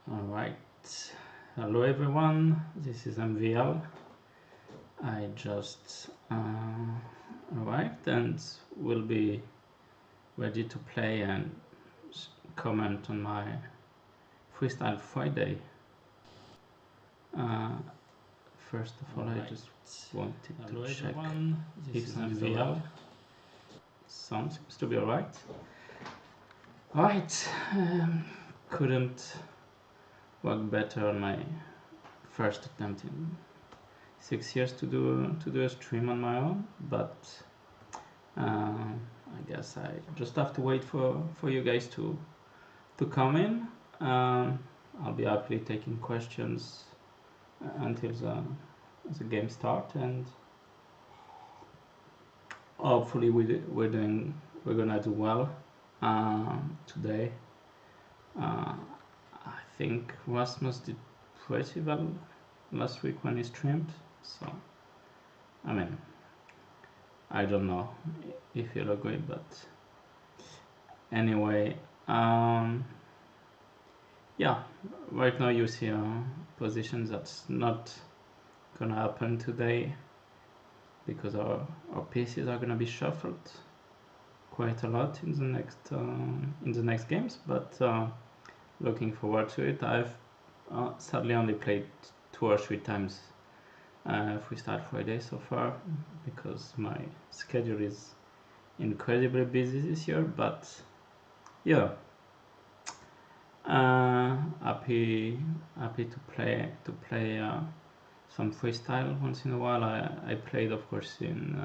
Alright, hello everyone, this is MVL. I just arrived and will be ready to play and comment on my Freestyle Friday. First of all, I just wanted to check if MVL sound seems to be alright. Alright, couldn't work better on my first attempt in 6 years to do a stream on my own, but I guess I just have to wait for you guys to come in. I'll be happily taking questions until the game start, and hopefully we're gonna do well today. I think Rasmus did pretty well last week when he streamed, so I mean, I don't know if you'll agree, but anyway, yeah, right now you see a position that's not gonna happen today because our pieces are gonna be shuffled quite a lot in the next games, but looking forward to it. I've sadly only played 2 or 3 times Freestyle Friday so far because my schedule is incredibly busy this year, but yeah, happy to play some freestyle once in a while. I played, of course, in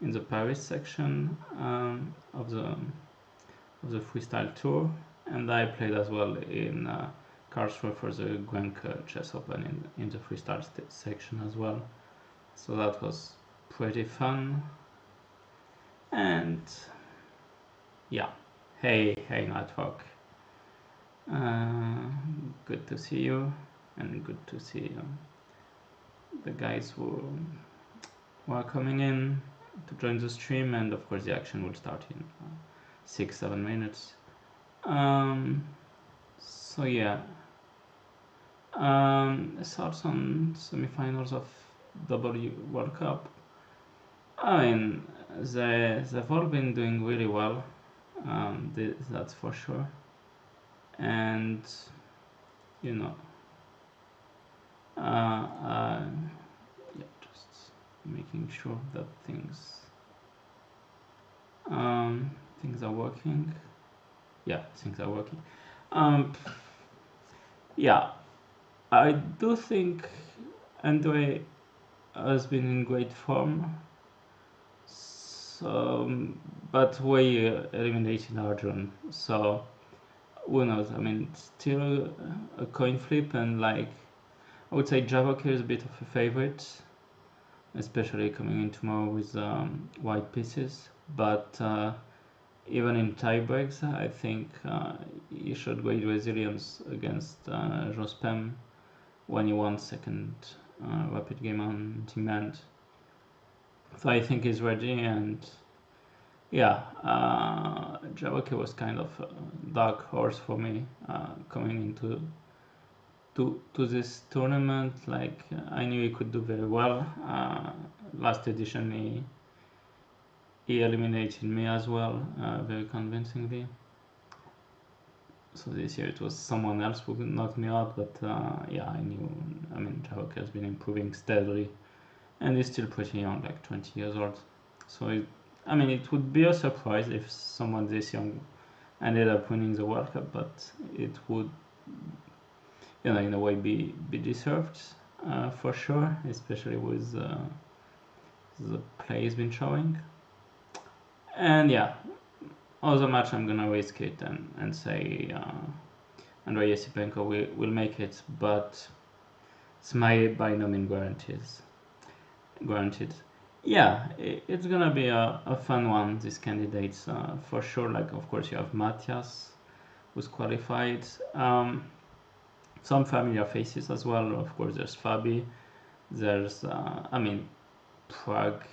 the Paris section of the freestyle tour, and I played as well in Karlsruhe for the Gwenk Chess Open in the freestyle section as well. So that was pretty fun. And yeah, hey Nightwalk. Good to see you, and good to see the guys who are coming in to join the stream, and of course the action will start in 6-7 minutes. So yeah, thoughts on semifinals of W World Cup. I mean, they've all been doing really well, that's for sure, and you know, yeah, just making sure that things are working. Yeah, things are working. Yeah, I do think Andre has been in great form. So, but we eliminated Arjun, so who knows? I mean, it's still a coin flip, and like I would say Javok is a bit of a favorite, especially coming in tomorrow with white pieces. But even in tiebreaks, I think he showed great resilience against Jospem when he won second rapid game on demand. So I think he's ready, and yeah, Javok was kind of a dark horse for me coming into this tournament. Like I knew he could do very well. Last edition he eliminated me as well, very convincingly. So this year it was someone else who knocked me out, but yeah, I knew. I mean, Javok has been improving steadily, and he's still pretty young, like 20 years old. So it would be a surprise if someone this young ended up winning the World Cup, but it would, in a way, be deserved for sure, especially with the play he's been showing. And yeah, other match I'm gonna risk it and say Andrei Yesipenko will make it, but it's by no means guaranteed. Yeah, it's gonna be a fun one, these candidates, for sure. Like, of course, you have Matthias, who's qualified. Some familiar faces as well. Of course, there's Fabi. There's, Prague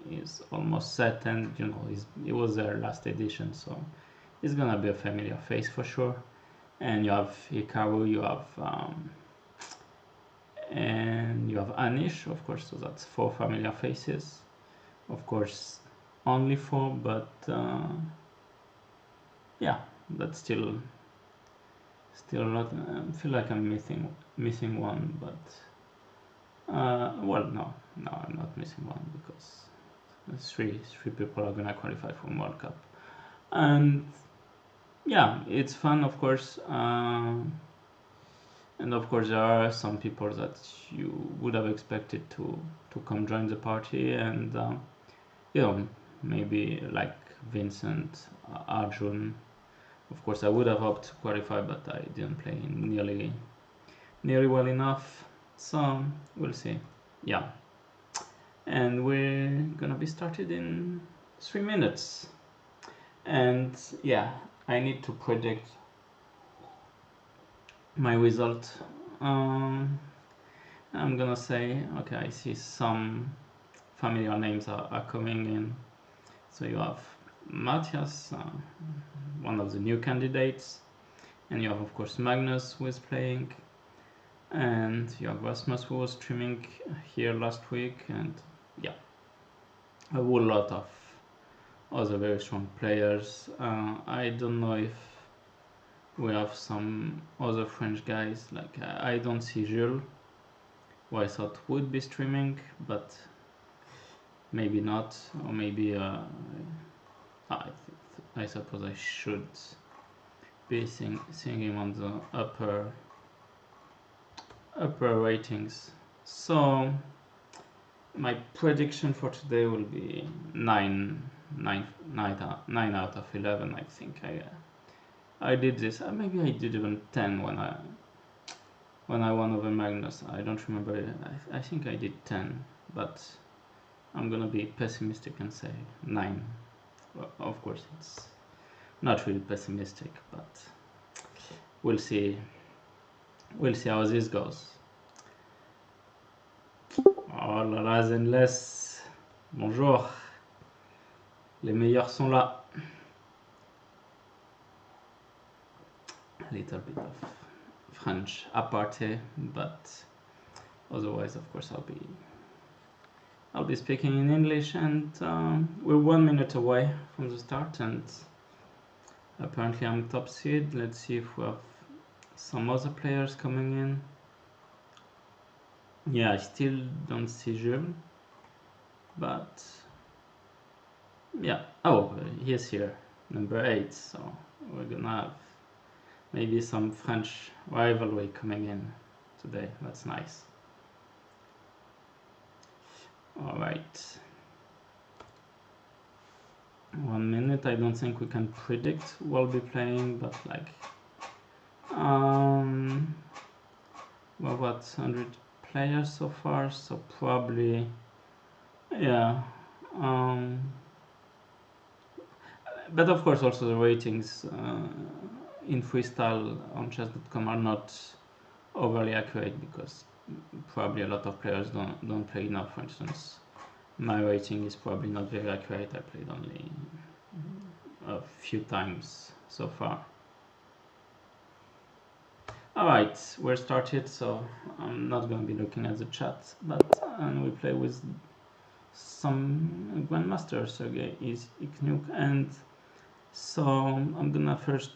is almost set, and he was there last edition, so he's gonna be a familiar face for sure. and you have Hikaru, and you have Anish, of course, so that's 4 familiar faces. Of course, only 4, but yeah, that's still a lot. I feel like I'm missing one, but well, no, I'm not missing one because three people are gonna qualify for World Cup, and yeah, it's fun, of course. And of course, there are some people that you would have expected to come join the party, and you know, maybe like Vincent, Arjun. Of course, I would have hoped to qualify, but I didn't play nearly well enough. So we'll see. Yeah, and we're gonna be started in 3 minutes. And yeah, I need to predict my result. I'm gonna say, okay, I see some familiar names are coming in. So you have Matthias, one of the new candidates, and you have, of course, Magnus, who is playing, and you have Rasmus, who was streaming here last week, and yeah, a whole lot of other very strong players. I don't know if we have some other French guys, like I don't see Jules, who I thought would be streaming, but maybe not, or maybe I suppose I should be seeing him on the upper ratings. So my prediction for today will be 9 out of 11. I think I did this. Maybe I did even 10 when I won over Magnus. I don't remember. I think I did 10, but I'm gonna be pessimistic and say 9. Well, of course, it's not really pessimistic, but we'll see. We'll see how this goes. Oh là là, Zenless. Bonjour. Les meilleurs sont là. A little bit of French aparté, but otherwise, of course, I'll be speaking in English, and we're 1 minute away from the start, and apparently I'm top seed. Let's see if we have some other players coming in. Yeah, I still don't see Jules, but yeah. Oh, he's here, number 8. So we're gonna have maybe some French rivalry coming in today. That's nice. All right. 1 minute. I don't think we can predict who will be playing, but like, well, what, 100 players so far? So probably, yeah. But of course, also the ratings in freestyle on chess.com are not overly accurate because probably a lot of players don't play enough. For instance, my rating is probably not very accurate. I played only a few times so far. Alright, we're started, so I'm not going to be looking at the chat, but and we play with some Grandmaster, Sergey is Iknuk, and so I'm gonna first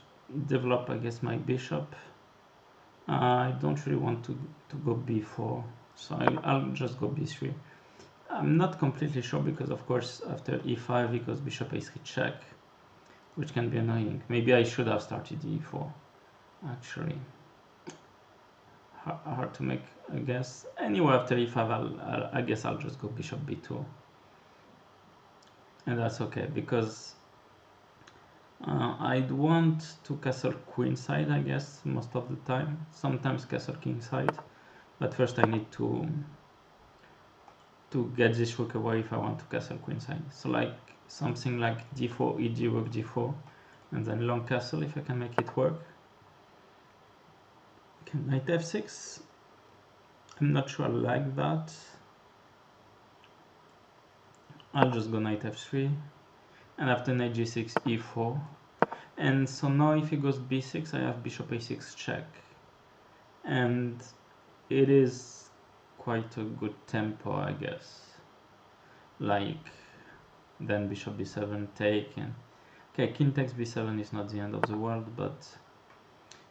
develop, I guess, my bishop. I don't really want to go b4, so I'll just go b3. I'm not completely sure because, of course, after e5 he goes bishop a3 check, which can be annoying. Maybe I should have started e4, actually. Hard to make a guess. Anyway, after e5 I guess I'll just go bishop b2, and that's okay because I'd want to castle queenside, I guess, most of the time. Sometimes castle kingside, but first I need to get this rook away if I want to castle queenside. So like something like d4, ed, rook d4, and then long castle if I can make it work. Okay, knight f6. I'm not sure I like that. I'll just go knight f3, and after knight g6, e4. And so now if he goes b6, I have bishop a6 check, and it is quite a good tempo, I guess. Like, then bishop b7 take, and okay, king takes b7 is not the end of the world, but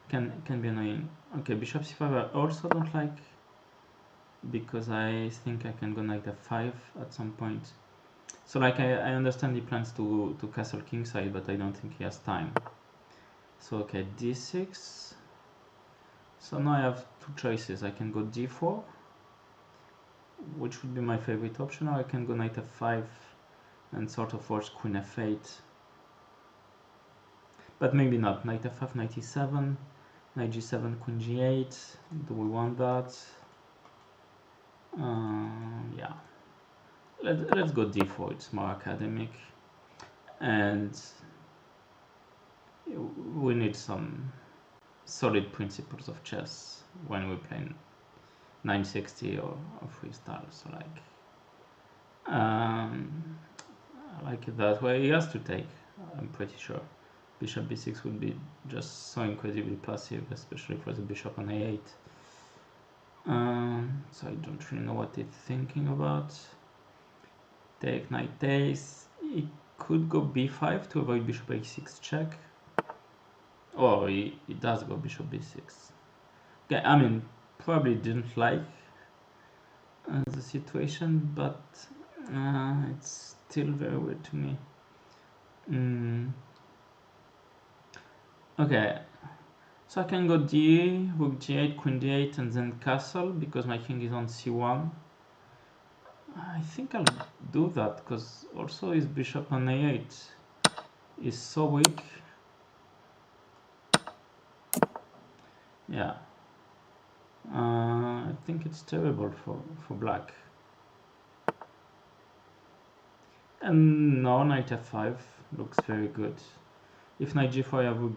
can be annoying. Okay, bishop c5 I also don't like, because I think I can go knight f5 at some point. So like I understand he plans to castle kingside, but I don't think he has time. So okay, d6. So now I have two choices. I can go d4, which would be my favorite option, or I can go knight f5 and sort of force queen f8. But maybe not. Knight f5, knight e7, knight g7, queen g8. Do we want that? Yeah. Let's go d4. It's more academic, and we need some solid principles of chess when we're playing 960 or freestyle. So like, I like it that way. He has to take, I'm pretty sure. Bishop b6 would be just so incredibly passive, especially for the bishop on a8. So I don't really know what he's thinking about. Take, knight takes. He could go b5 to avoid bishop a6 check. Oh, he does go bishop b6. Okay, I mean, probably didn't like the situation, but it's still very weird to me. Okay, so I can go d, rook g8, queen d8, and then castle, because my king is on c1. I think I'll do that, because also his bishop on a8 is so weak. Yeah. I think it's terrible for black. And no, knight f5 looks very good. If knight g4, I would...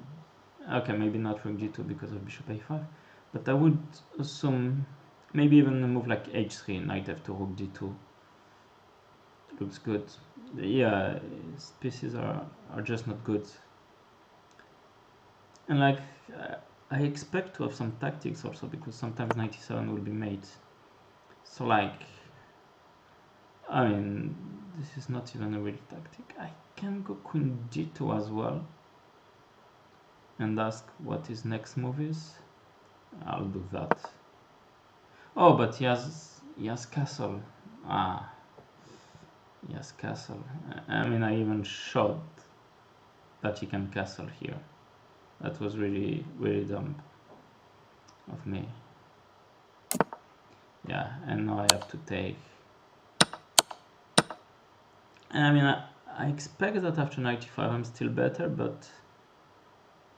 Okay, maybe not rook g2 because of bishop a5, but I would assume maybe even a move like h3, knight f2, rook d2. Looks good. Yeah, his pieces are just not good. And like, I expect to have some tactics also, because sometimes 97 will be made. So like, I mean, this is not even a real tactic. I can go queen g2 as well and ask what his next move is. I'll do that. Oh, but he has castle. He has castle. I mean, I even showed that he can castle here. That was really, really dumb of me. Yeah, and now I have to take. And I mean, I expect that after 95 I'm still better, but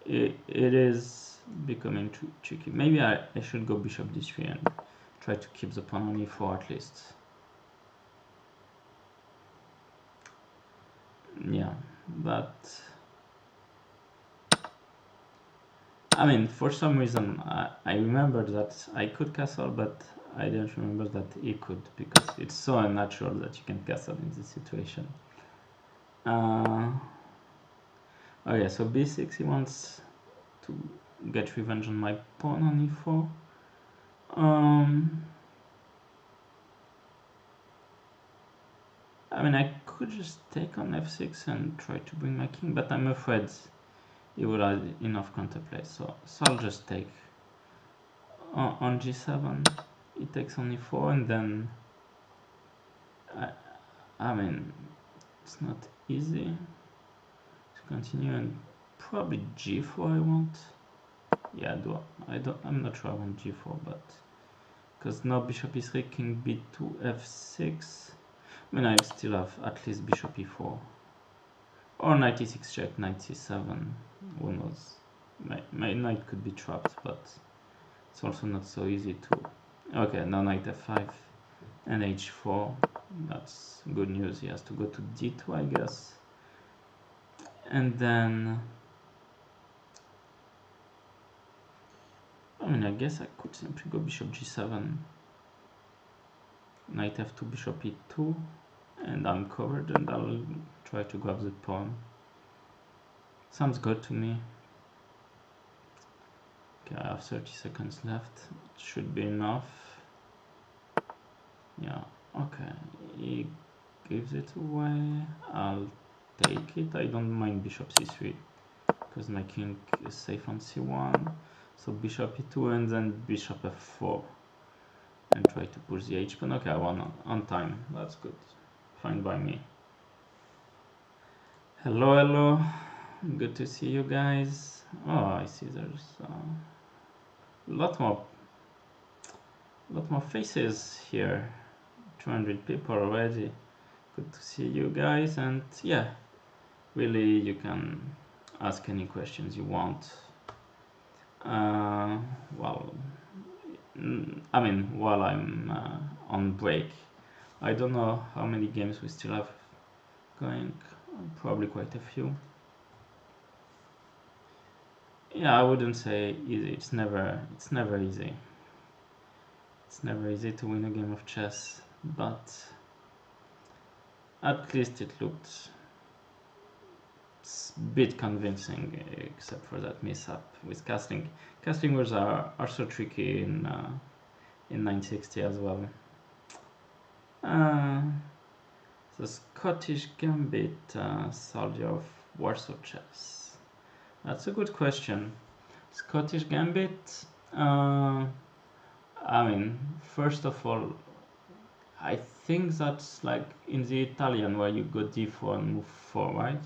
it is becoming tricky. Maybe I should go bishop d3 and try to keep the pawn on e4 at least. Yeah, but I mean, for some reason I remembered that I could castle, but I didn't remember that he could, because it's so unnatural that you can castle in this situation. Okay, so b6, he wants to get revenge on my pawn on e4. I mean, I could just take on f6 and try to bring my king, but I'm afraid he will have enough counterplay, so I'll just take. On g7, he takes on e4, and then I mean, it's not easy to continue, and probably g4 I want. Yeah, I'm not sure I want g4, but because now bishop e3, king b2, f6. I mean, I still have at least bishop e4, or knight e6 check, knight c7. Who knows? My knight could be trapped, but it's also not so easy to. Okay, now knight f5 and h4. That's good news. He has to go to d2, I guess. And then, I mean, I guess I could simply go bishop g7, knight f2, bishop e2, and I'm covered, and I'll try to grab the pawn. Sounds good to me. Okay, I have 30 seconds left. It should be enough. Yeah, okay. He gives it away. I'll take it. I don't mind bishop c3 because my king is safe on c1. So bishop e2 and then bishop f4. And try to push the h pawn. Okay, I won on time. That's good. Fine by me. Hello, hello. Good to see you guys. Oh, I see there's a lot more faces here. 200 people already. Good to see you guys, and yeah, really you can ask any questions you want. Well, I mean, while I'm on break. I don't know how many games we still have going. Probably quite a few. Yeah, I wouldn't say easy. It's never easy. It's never easy to win a game of chess, but at least it looked a bit convincing, except for that mishap with castling. Castling rules are so tricky in 960 as well. The Scottish Gambit, Soldier of Warsaw Chess. That's a good question. Scottish Gambit. I mean, first of all, I think that's like in the Italian where you go d4 and move 4, right?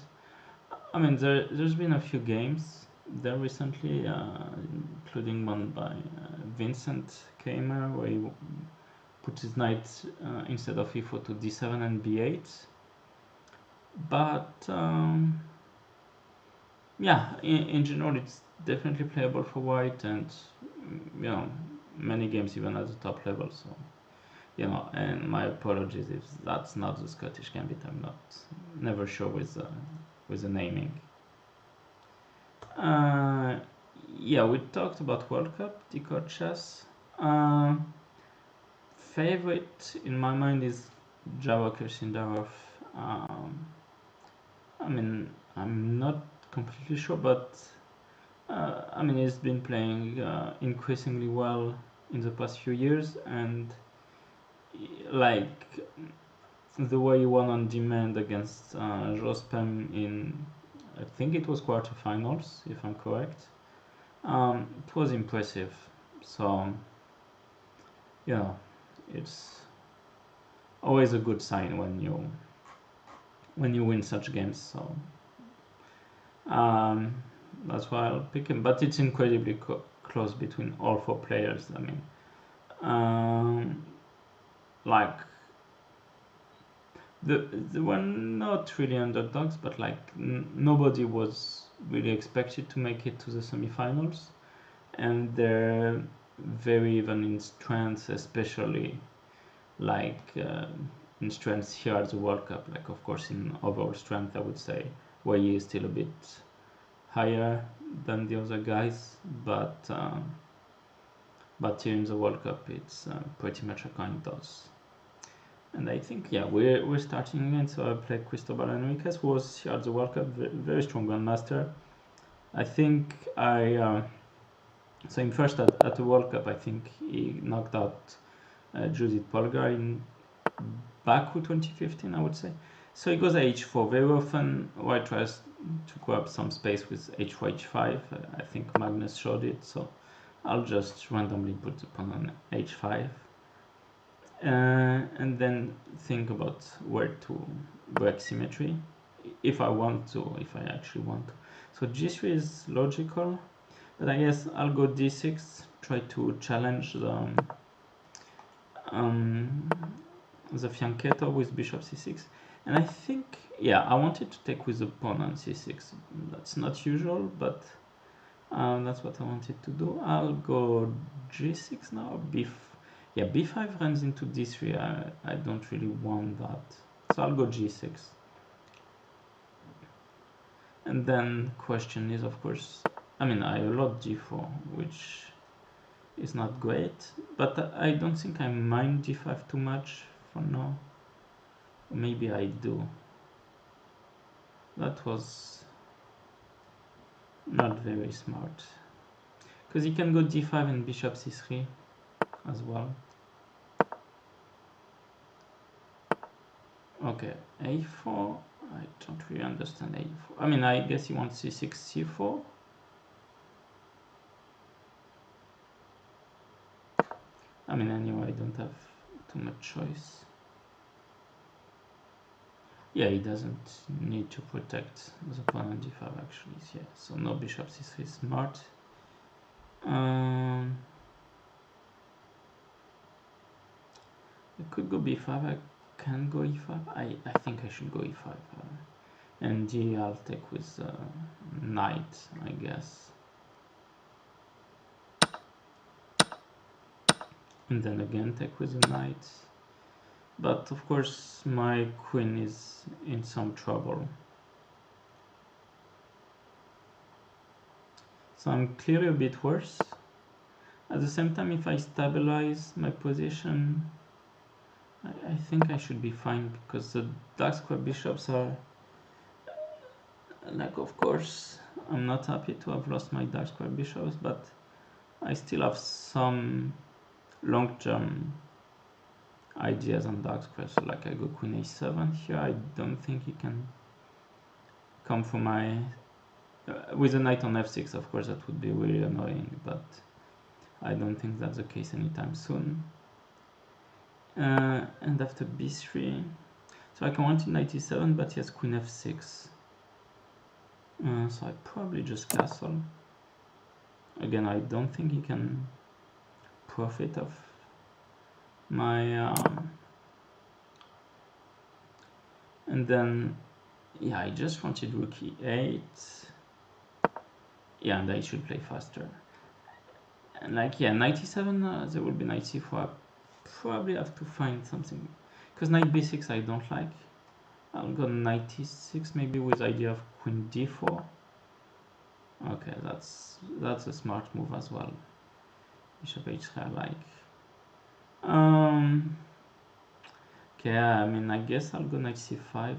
I mean, there's been a few games there recently, including one by Vincent Kamer, where he put his knight instead of e4 to d7 and b8. But yeah, in general, it's definitely playable for white, and you know, many games even at the top level. So you know, and my apologies if that's not the Scottish Gambit. I'm never sure with the naming. Yeah, we talked about World Cup, decode chess. Favorite in my mind is Java Kirsindarov. I mean, I'm not completely sure, but I mean, he's been playing increasingly well in the past few years, and like the way he won on demand against Jospin in, I think it was quarterfinals, if I'm correct. It was impressive. So, you know, it's always a good sign when you win such games. So that's why I'll pick him. But it's incredibly close between all four players. I mean, like they were not really underdogs, but like nobody was really expected to make it to the semifinals, and they're very even in strength, especially like in strength here at the World Cup. Like of course in overall strength, I would say Wei is still a bit higher than the other guys, but here in the World Cup, it's pretty much a coin toss. And I think, yeah, we're starting again. So I played Cristobal Enriquez, who was here at the World Cup, very strong grandmaster. I think I saw him first at the World Cup. I think he knocked out Judith Polgar in Baku 2015, I would say. So he goes h4. Very often white tries to grab some space with h4, h5. I think Magnus showed it, so I'll just randomly put the pawn on h5. And then think about where to break symmetry if I actually want to. So g3 is logical, but I guess I'll go d6, try to challenge the fianchetto with bishop c6. And I think, yeah, I wanted to take with the pawn on c6. That's not usual, but that's what I wanted to do. I'll go g6 now, yeah, b5 runs into d3. I don't really want that, so I'll go g6. And then question is, of course, I mean, I allowed g4, which is not great, but I don't think I mind d5 too much for now. Maybe I do. That was Not very smart. Because he can go d5 and bishop c3 as well. Okay, a4. I don't really understand a4. I mean, I guess he wants c6, c4. I mean, anyway, I don't have too much choice. Yeah, he doesn't need to protect the pawn on d5 actually. Yeah, so no bishop c3 is smart. I could go b5. I can go e5. I think I should go e5. And d I'll take with knight, I guess. And then again take with a knight. But of course my queen is in some trouble. So I'm clearly a bit worse. At the same time, if I stabilize my position, I think I should be fine, because the dark square bishops are, like, of course, I'm not happy to have lost my dark square bishops, but I still have some long-term ideas on dark square. So like I go queen a7 here. I don't think he can come for my with a knight on f6. Of course that would be really annoying, but I don't think that's the case anytime soon. And after b3, so I can want knight e7, but he has queen f6. So I probably just castle. Again, I don't think he can profit of my and then, yeah, I just wanted rook e8. Yeah, and I should play faster. And like, yeah, knight e7, there will be knight c4. I probably have to find something, because knight b6 I don't like. I'll go knight e6, maybe with idea of queen d4. Okay, that's a smart move as well. Bishop h3 I like. Okay, I mean, I guess I'll go knight c5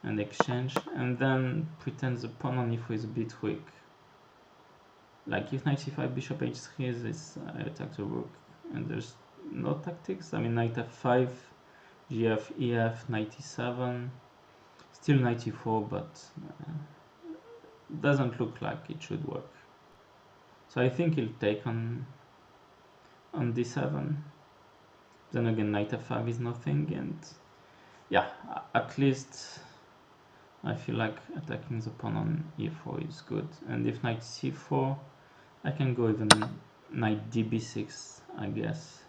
and exchange, and then pretend the pawn on e4 is a bit weak. Like if knight c5, bishop h3 is this, I attack the rook, and there's no tactics. I mean, knight f5, gf, ef, knight e7, still knight e4, but doesn't look like it should work. So I think he'll take on d7. Then again, knight f5 is nothing, and yeah, at least I feel like attacking the pawn on e4 is good. And if knight c4, I can go even knight db6, I guess.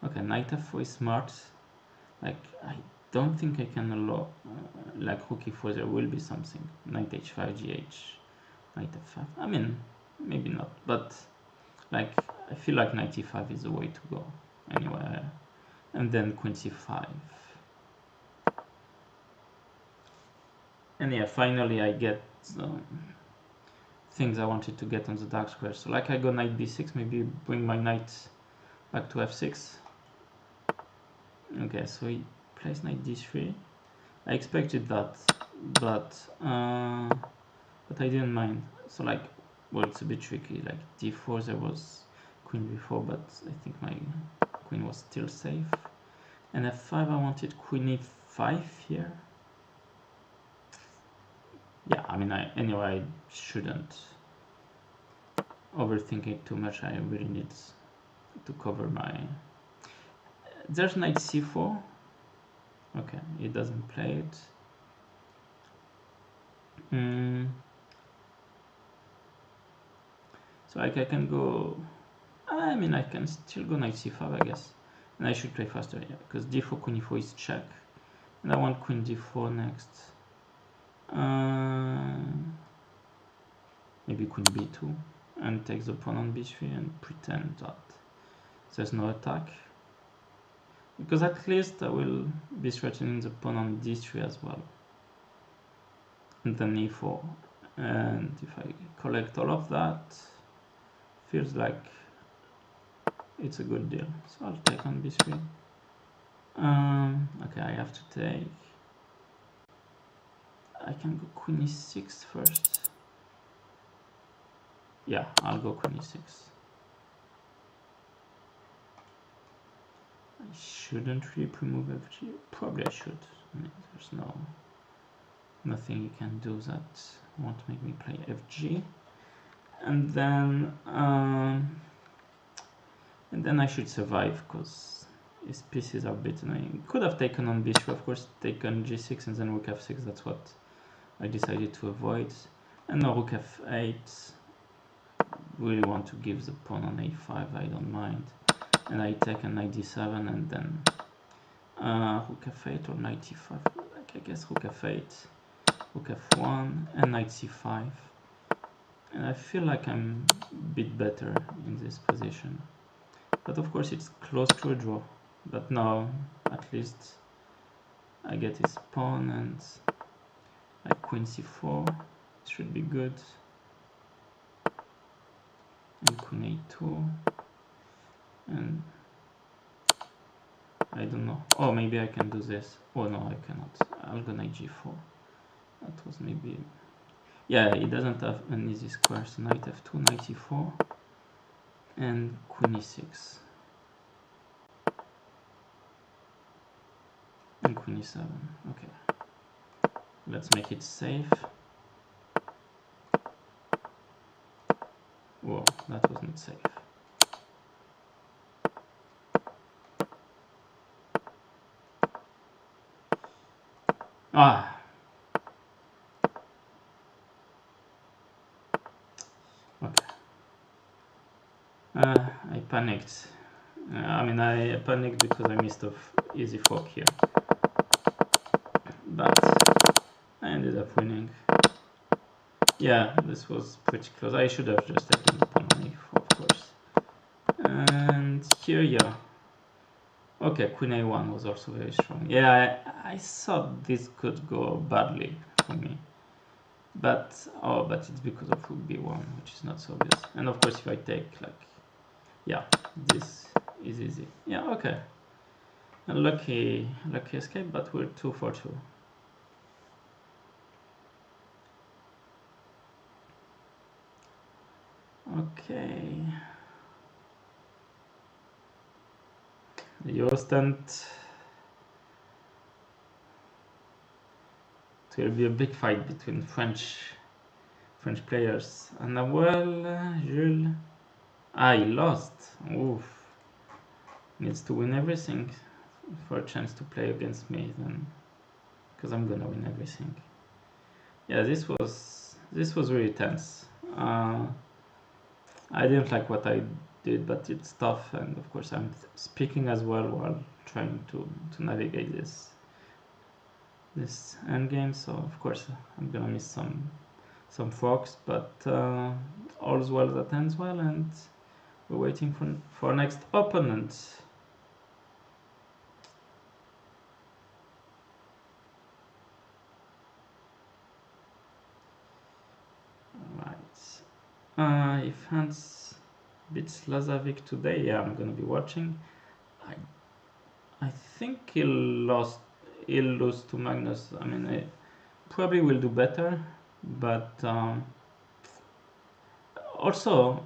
Okay, knight f4 is smart. Like, I don't think I can allow, like rook e4, there will be something. Knight h5, gh, knight f5. I mean, maybe not, but like, I feel like knight e5 is the way to go. Anyway, and then queen c5. And yeah, finally I get things I wanted to get on the dark square. So like I go knight b6, maybe bring my knight back to f6. Okay, so he plays knight d3. I expected that, but I didn't mind. So like, well, it's a bit tricky. Like d4, there was queen before, but I think my queen was still safe. And f5, I wanted queen e5 here. Yeah, I mean, anyway, I shouldn't overthink it too much. I really need to cover my... There's knight c4. Okay, it doesn't play it. So like I can go... I mean, I can still go knight c5, I guess. And I should play faster, yeah, because d4, queen e4 is check. And I want queen d4 next. Maybe queen b2 and take the pawn on b3 and pretend that there's no attack, because at least I will be threatening the pawn on d3 as well, and then e4. And if I collect all of that, feels like it's a good deal. So I'll take on b3. Okay, I have to take. I can go queen e6 first. Yeah, I'll go queen e6. I shouldn't really remove fg. Probably I should. I mean, there's nothing you can do that won't make me play fg. And then I should survive because his pieces are a bit annoying. Could have taken on bishop, of course, taken g6 and then rook f6. That's what I decided to avoid. And now rook f8. Really want to give the pawn on a5. I don't mind. And I take a knight d7 and then rook f8 or knight e5. Like I guess rook f8, rook f1, and knight c5. And I feel like I'm a bit better in this position. But of course it's close to a draw. But now at least I get his pawn and like queen c4. It should be good. And queen a2. And I don't know. Oh, maybe I can do this. Oh no, I cannot. I'll go knight g4. That was maybe... Yeah, it doesn't have an easy square. So knight f2, knight e4, and queen e6. And queen e7. Okay. Let's make it safe. Whoa, that wasn't safe. Ah! Okay. I panicked. I panicked because I missed off easy fork here. But I ended up winning. Yeah, this was pretty close. I should have just taken the pawn on e4, of course. And here, yeah. Okay, queen a1 was also very strong. Yeah, I thought this could go badly for me. But it's because of rook b1, which is not so obvious. And of course, if I take, like, yeah, this is easy. Yeah, okay. A lucky escape, but we're 2 for 2. Okay. The Euro stand. It will be a big fight between French players. And Jules. He lost. Oof. Needs to win everything for a chance to play against me then, because I'm gonna win everything. Yeah, this was really tense. I didn't like what I did, but it's tough, and of course I'm speaking as well while trying to navigate this endgame. So of course I'm gonna miss some forks, but all's well that ends well, and we're waiting for next opponent. Right. If Hans beats Lazavic today, yeah, I'm gonna be watching. I think he'll lose to Magnus. I mean, I probably will do better, but also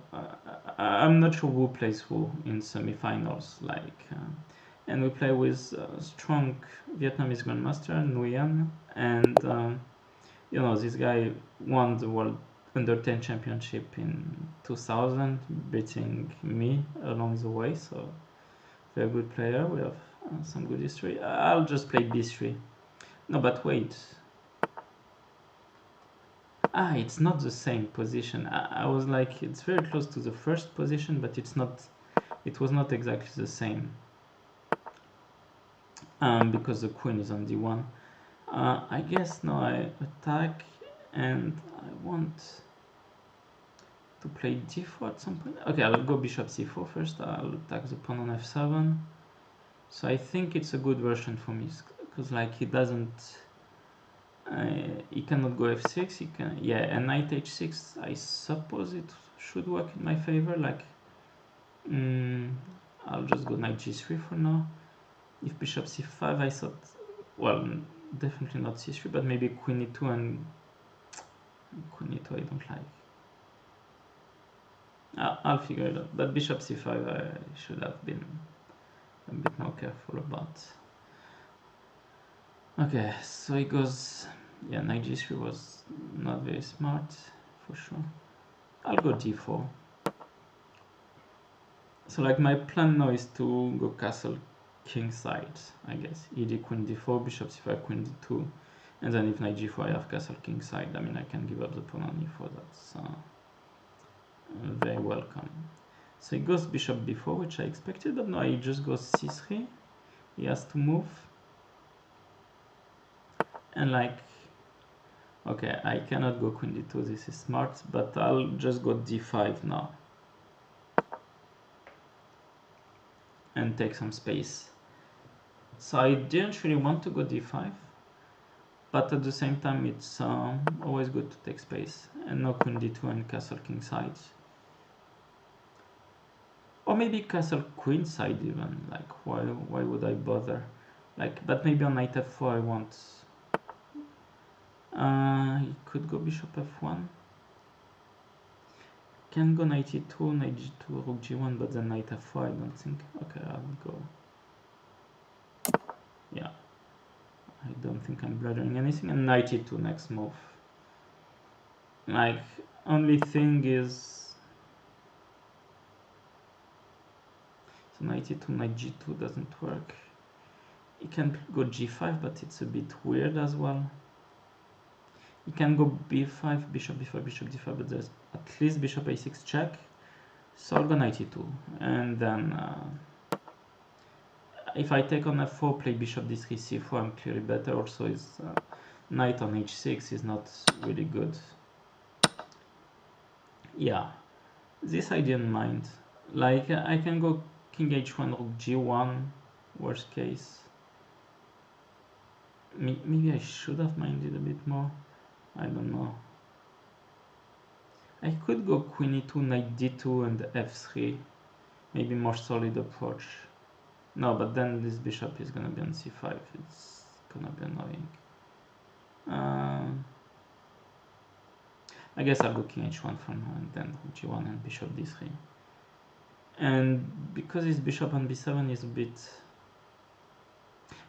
I'm not sure who plays who in semifinals. And we play with strong Vietnamese grandmaster Nguyen, and this guy won the world under 10 championship in 2000, beating me along the way. So very good player. We have some good history. I'll just play b3. No, but wait. It's not the same position. I was like, it's very close to the first position, but it's not. It was not exactly the same. Because the queen is on d1. I guess now I attack, and I want to play d4 at some point. Okay, I'll go bishop c4 first. I'll attack the pawn on f7. So I think it's a good version for me, because like he doesn't, he cannot go f6. He can, yeah, and knight h6. I suppose it should work in my favor. Like, I'll just go knight g3 for now. If bishop c5, I thought, well, definitely not c3, but maybe queen e2 and queen e2 I don't like. I'll figure it out, but bishop c5 I should have been a bit more careful about. Okay, so he goes, yeah, knight g3 was not very smart, for sure. I'll go d4. So like my plan now is to go castle king side, I guess. ed queen d4, bishop c5, queen d2, and then if knight g4 I have castle king side. I mean, I can give up the pawn on e4, that's very welcome. So he goes bishop b4, which I expected, but no, he just goes c3. He has to move. And like, okay, I cannot go queen d2, this is smart, but I'll just go d5 now. And take some space. So I didn't really want to go d5, but at the same time it's always good to take space. And no queen d2 and castle king side. Or maybe castle queen side even, like why would I bother? Like, but maybe on knight f4 I want... he could go bishop f1. Can go knight e2, knight g2, rook g1, but then knight f4 I don't think. Okay, I'll go... Yeah. I don't think I'm blundering anything. And knight e2 next move. Like, only thing is... So knight e2, knight g2 doesn't work. He can go g5, but it's a bit weird as well. He can go b5, bishop b5, bishop d5, but there's at least bishop a6 check. So I'll go knight e2. And then if I take on f4, play bishop d3, c4, I'm clearly better. Also, his knight on h6 is not really good. Yeah, this I didn't mind. Like, I can go king h1, rook g1, worst case. Maybe I should have minded a bit more. I don't know. I could go queen e2, knight d2, and f3. Maybe more solid approach. No, but then this bishop is gonna be on c5. It's gonna be annoying. I guess I'll go king h1 from now and then g1 and bishop d3. And because his bishop on b7 is a bit...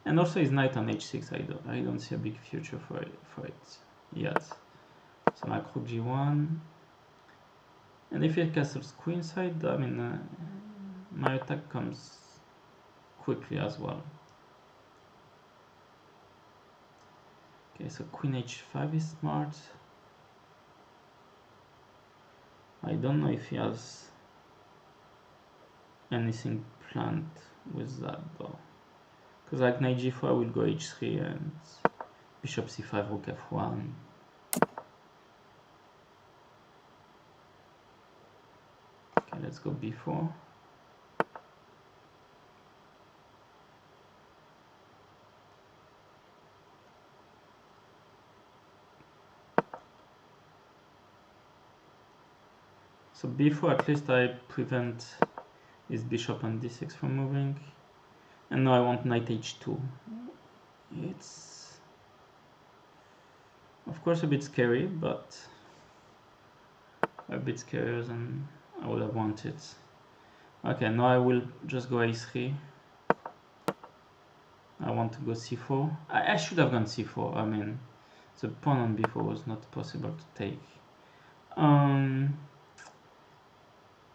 And also his knight on h6, I don't see a big future for it yet. So like rook g1. And if he castles queenside, I mean, my attack comes quickly as well. Okay, so queen h5 is smart. I don't know if he has anything planned with that though. Because like knight g4 I will go h3 and bishop c5, rook f1. Okay, let's go b4. So b4, at least I prevent his bishop on d6 from moving. And now I want knight h2. It's of course a bit scary, but a bit scarier than I would have wanted. Okay, now I will just go a3. I want to go c4. I should have gone c4. I mean, the pawn on b4 was not possible to take.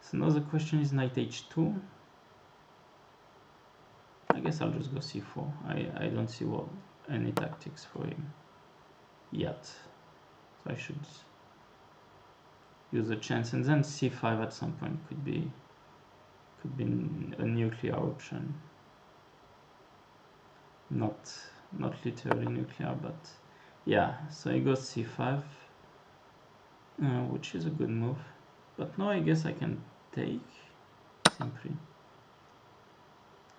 So now the question is knight h2. I guess I'll just go c4. I don't see any tactics for him yet. So I should use the chance, and then c5 at some point could be a nuclear option. Not literally nuclear, but yeah. So he goes c5, which is a good move. But now I guess I can take simply.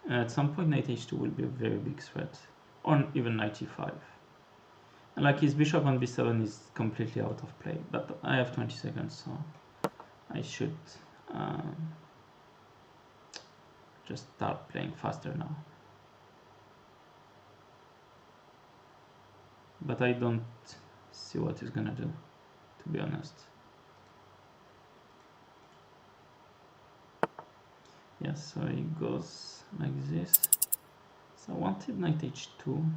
At some point knight h2 will be a very big threat, or even knight e5. And like his bishop on b7 is completely out of play, but I have 20 seconds, so I should just start playing faster now. but I don't see what he's gonna do, to be honest. Yes, so he goes like this. So I wanted knight h2.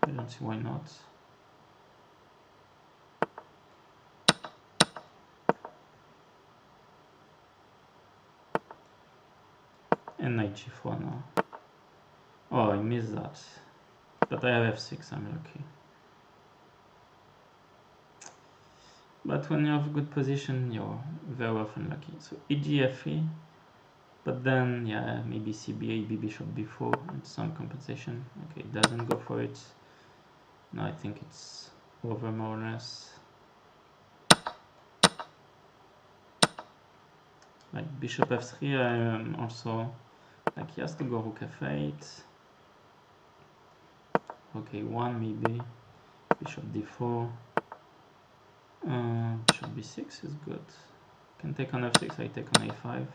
I don't see why not. And knight g4 now. Oh, I missed that. But I have f6, I'm lucky. But when you have a good position, you're very often lucky. So egf3, but then, yeah, maybe cba, b bishop b4, and some compensation. Okay, it doesn't go for it. No, I think it's over more or less. Like bishop f3, I am also, like he has to go rook f8. Rook a1 maybe, bishop d4. Bishop b6 is good. Can take on f6, I take on a5.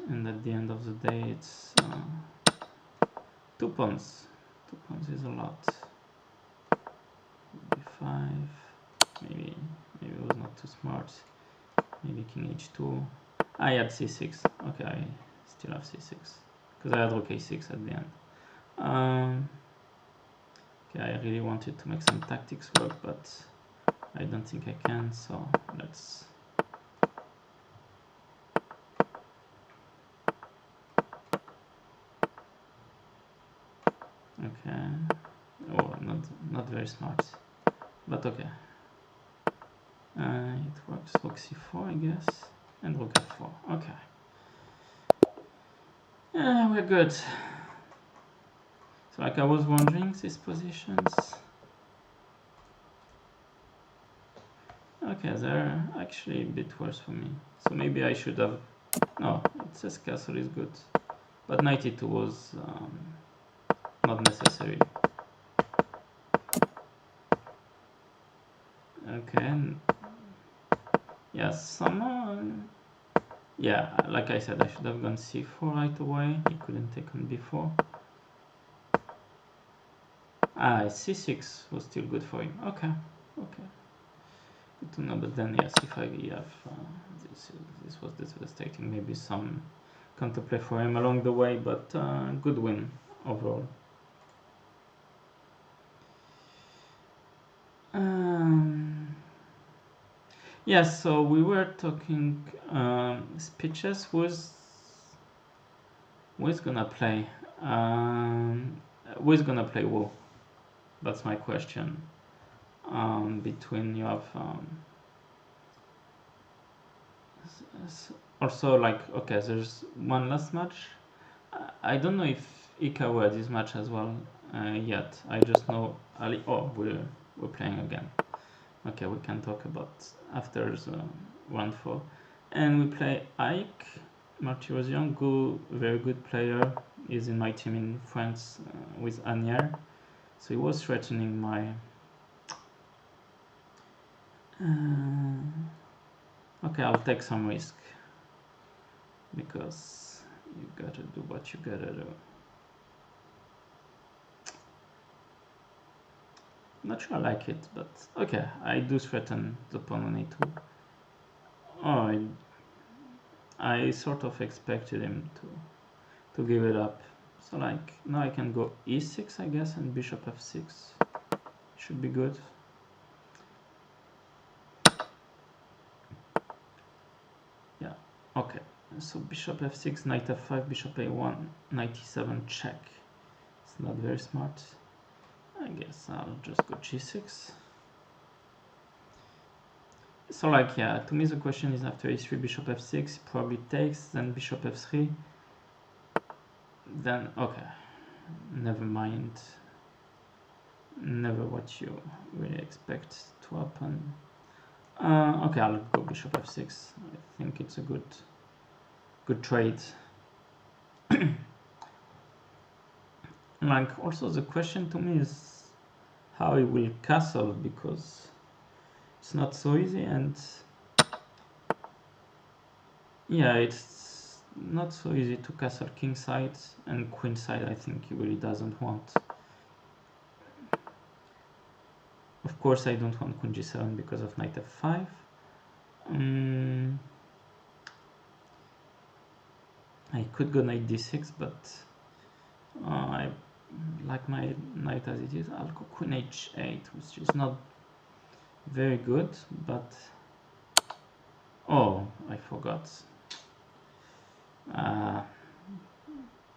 And at the end of the day, it's 2 pawns. 2 pawns is a lot. b5. Maybe it was not too smart. Maybe king h2. I had c6. Okay, I still have c6 because I had rook a6 at the end. Okay, I really wanted to make some tactics work, but I don't think I can. So let's. Okay. Oh, not very smart, but okay. It works. Rook c4, I guess, and rook f4. Okay. We're good. So, like I was wondering, these positions. Okay, they're actually a bit worse for me. So maybe I should have. No, it says castle is good, but knight e2 was not necessary. Okay. Yeah, yeah, like I said, I should have gone c4 right away. He couldn't take on b4. C6 was still good for him. Okay. Good to know, but then yeah, c5 ef. This was devastating. Maybe some counterplay for him along the way, but good win overall. Yeah, so we were talking speeches. Who's gonna play? Who's gonna play who? That's my question. Between you have also like, okay, there's one last match. I don't know if Ika were this match as well yet. I just know Ali. Oh, we're playing again. Okay, we can talk about after the round 4. And we play Ike Martirosyan, very good player. He's in my team in France with Anier. So he was threatening my. Okay, I'll take some risk because you gotta do what you gotta do. Not sure I like it, but okay, I do threaten the pawn on a2. Oh, I sort of expected him to give it up. So like, now I can go e6, I guess, and bishop f6. Should be good. Yeah, okay. So bishop f6, knight f5, bishop a1, knight e7, check. It's not very smart. I guess I'll just go g6. So like, yeah, to me the question is after e3, bishop f6, probably takes, then bishop f3. Then, okay, never mind. Never what you really expect to happen. Okay, I'll go bishop f6. I think it's a good trade. Like, also the question to me is how he will castle, because it's not so easy, and yeah, it's not so easy to castle kingside, and queenside I think he really doesn't want. Of course I don't want queen g7 because of knight f5. I could go knight d6, but I like my knight as it is. I'll go queen h8, which is not very good, but oh, I forgot.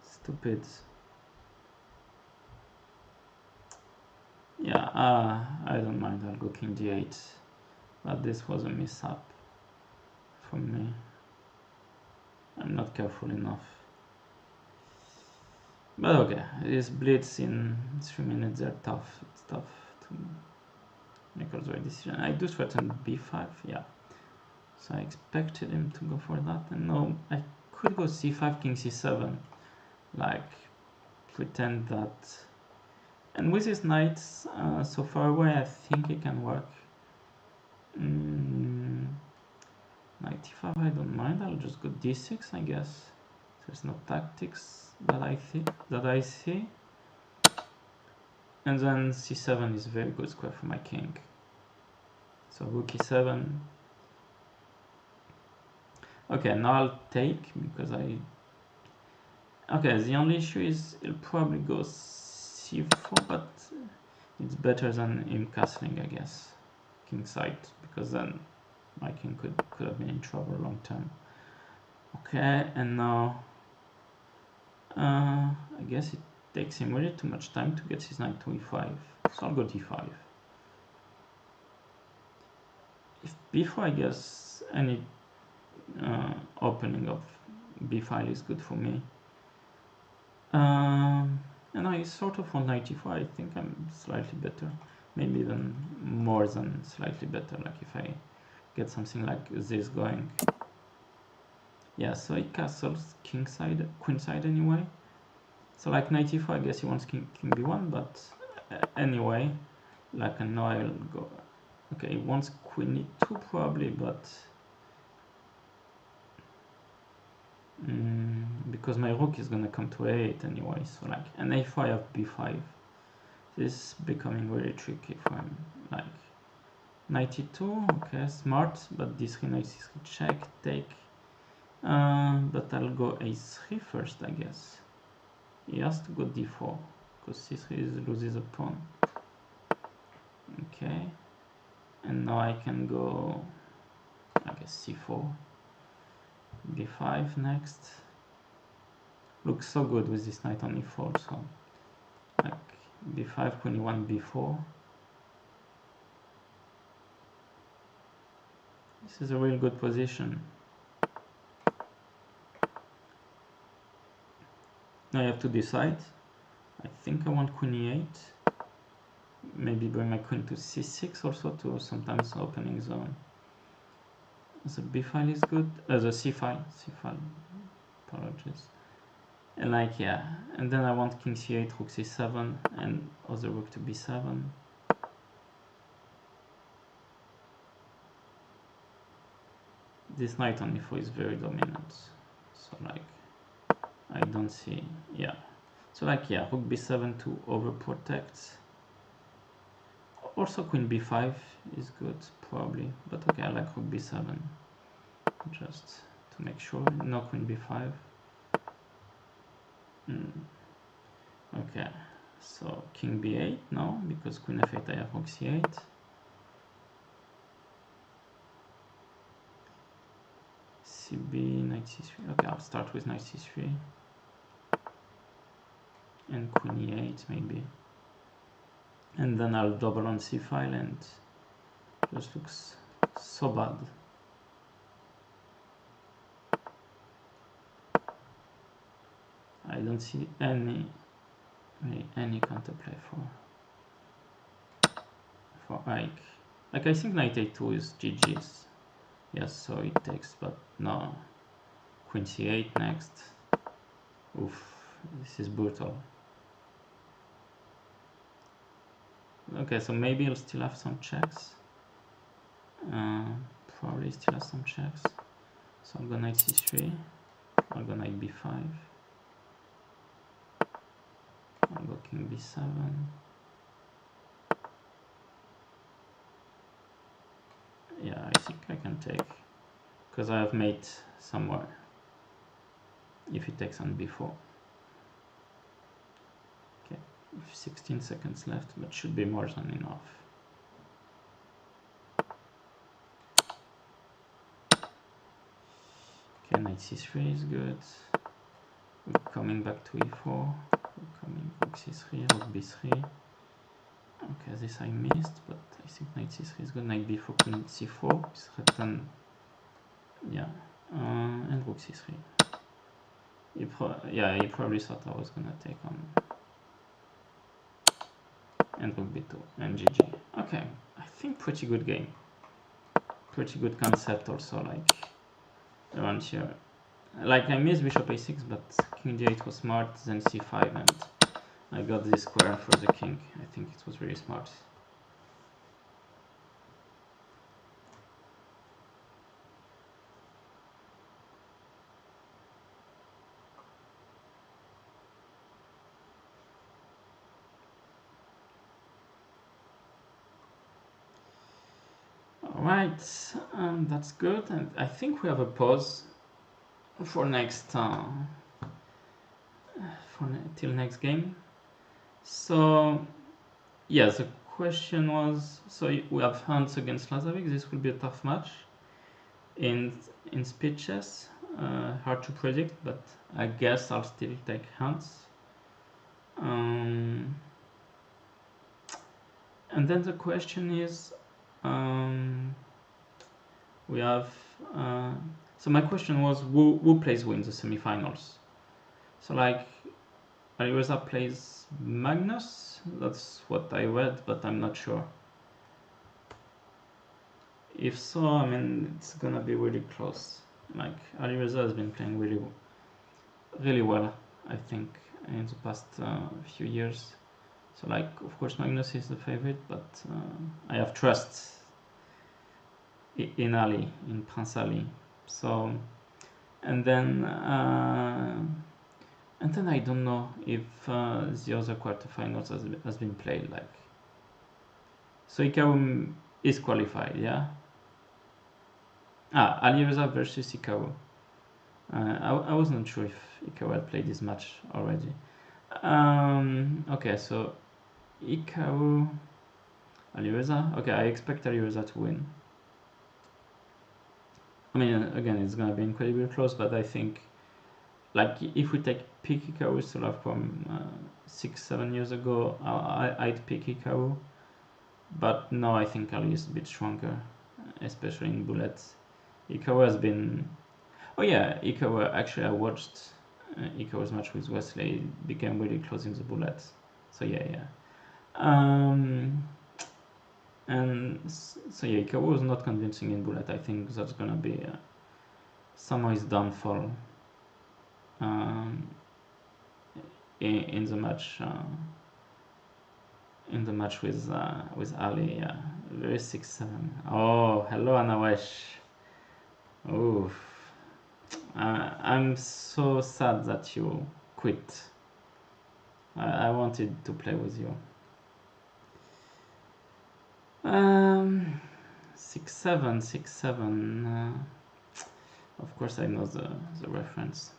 Stupid. Yeah, I don't mind. I'll go king d8, but this was a mishap from me. I'm not careful enough. But okay, this blitz in 3 minutes, they're tough. It's tough to make a right decision. I do threaten b5, yeah. So I expected him to go for that, and no, I could go c5, king c7, like pretend that. And with his knights so far away, I think it can work. Knight e5, I don't mind. I'll just go d6, I guess. There's no tactics that I see. And then c7 is very good square for my king. So rook e7. Okay, now I'll take because okay, the only issue is he'll probably go c4, but it's better than him castling, I guess, king side, because then my king could have been in trouble long term. Okay, and now I guess it takes him really too much time to get his knight to e5, so I'll go d5. If b4, I guess any opening of b file is good for me. And I sort of on knight e4, I think I'm slightly better, maybe even more than slightly better, like if I get something like this going. Yeah, so he castles king side, queen side anyway. So like knight e4, I guess he wants king b1, but anyway, like now I'll go. Okay, he wants queen e2 probably, but because my rook is gonna come to a8 anyway, so like an a5 of b5. This is becoming very tricky for him. Like knight e2, okay, smart, but d3, knight c3, check, take. But I'll go a3 first, I guess. He has to go d4 because c3 loses a pawn. Okay, and now I can go, I guess, c4, b5 next. Looks so good with this knight on e4, so like b5, queen e1, b4. This is a really good position. Now I have to decide. I think I want queen e8. Maybe bring my queen to c6 also to sometimes opening zone. The b file is good. The c file. Apologies. And like, yeah. And then I want king c8, rook c7, and other rook to b7. This knight on e4 is very dominant. So like, I don't see, yeah. So like, yeah, rook b7 to overprotect. Also queen b5 is good, probably. But okay, I like rook b7. Just to make sure, no queen b5. Okay, so king b8 now, because queen f8 I have rook c8. cb, knight c3. Okay, I'll start with knight c3. And queen e8 maybe. And then I'll double on c file and just looks so bad. I don't see any counterplay for Ike. Like I think knight a2 is GG's. Yes, so it takes, but no. Queen c8 next. Oof, this is brutal. Okay, so maybe I'll still have some checks. Probably still have some checks. So I'll go knight c3. I'll go knight b5. I'll go king b7. think I can take, because I have mate somewhere if he takes on b4. Okay, 16 seconds left, but should be more than enough. Okay, knight c3 is good. We're coming back to e4. We're coming rook c3, rook b3. Okay, this I missed, but I think knight c3 is good. Knight b4, queen c4, threaten, yeah, and rook c3. He probably thought I was gonna take on, and rook b2, and GG. Okay, I think pretty good game. Pretty good concept also, like around here. Like I missed bishop a6, but king d8 was smart, then c5, and I got this square for the king. I think it was really smart. Alright, that's good, and I think we have a pause for next till next game. So yeah, the question was, so we have Hans against Lazovic. This will be a tough match in speed chess. Hard to predict, but I guess I'll still take Hans. And then the question is, we have so my question was, who plays who in the semifinals? So like Alireza plays Magnus, that's what I read, but I'm not sure. If so, I mean, it's gonna be really close. Like Alireza has been playing really well, I think, in the past few years. So like, of course, Magnus is the favorite, but I have trust in Ali, in Prince Ali. So, and then I don't know if the other quarterfinals has been played. Like, so Hikaru is qualified, yeah. Alireza versus Hikaru. I wasn't sure if Hikaru had played this match already. Okay, so Hikaru, Alireza. Okay, I expect Alireza to win. I mean, again, it's gonna be incredibly close, but I think, like, if we take pick Hikaru still have from 6-7 years ago, I'd pick Hikaru. But no, I think Ali is a bit stronger, especially in bullets. Hikaru has been... Oh yeah, Hikaru, actually I watched Hikaru's match with Wesley. It became really close in the bullets. So yeah. And so yeah, Hikaru was not convincing in bullet. I think that's gonna be some of his downfall in the match. In the match with Ali, yeah, very 6-7. Oh, hello Anawesh. Oof. I'm so sad that you quit. I wanted to play with you. 6-7, 6-7. Of course I know the reference,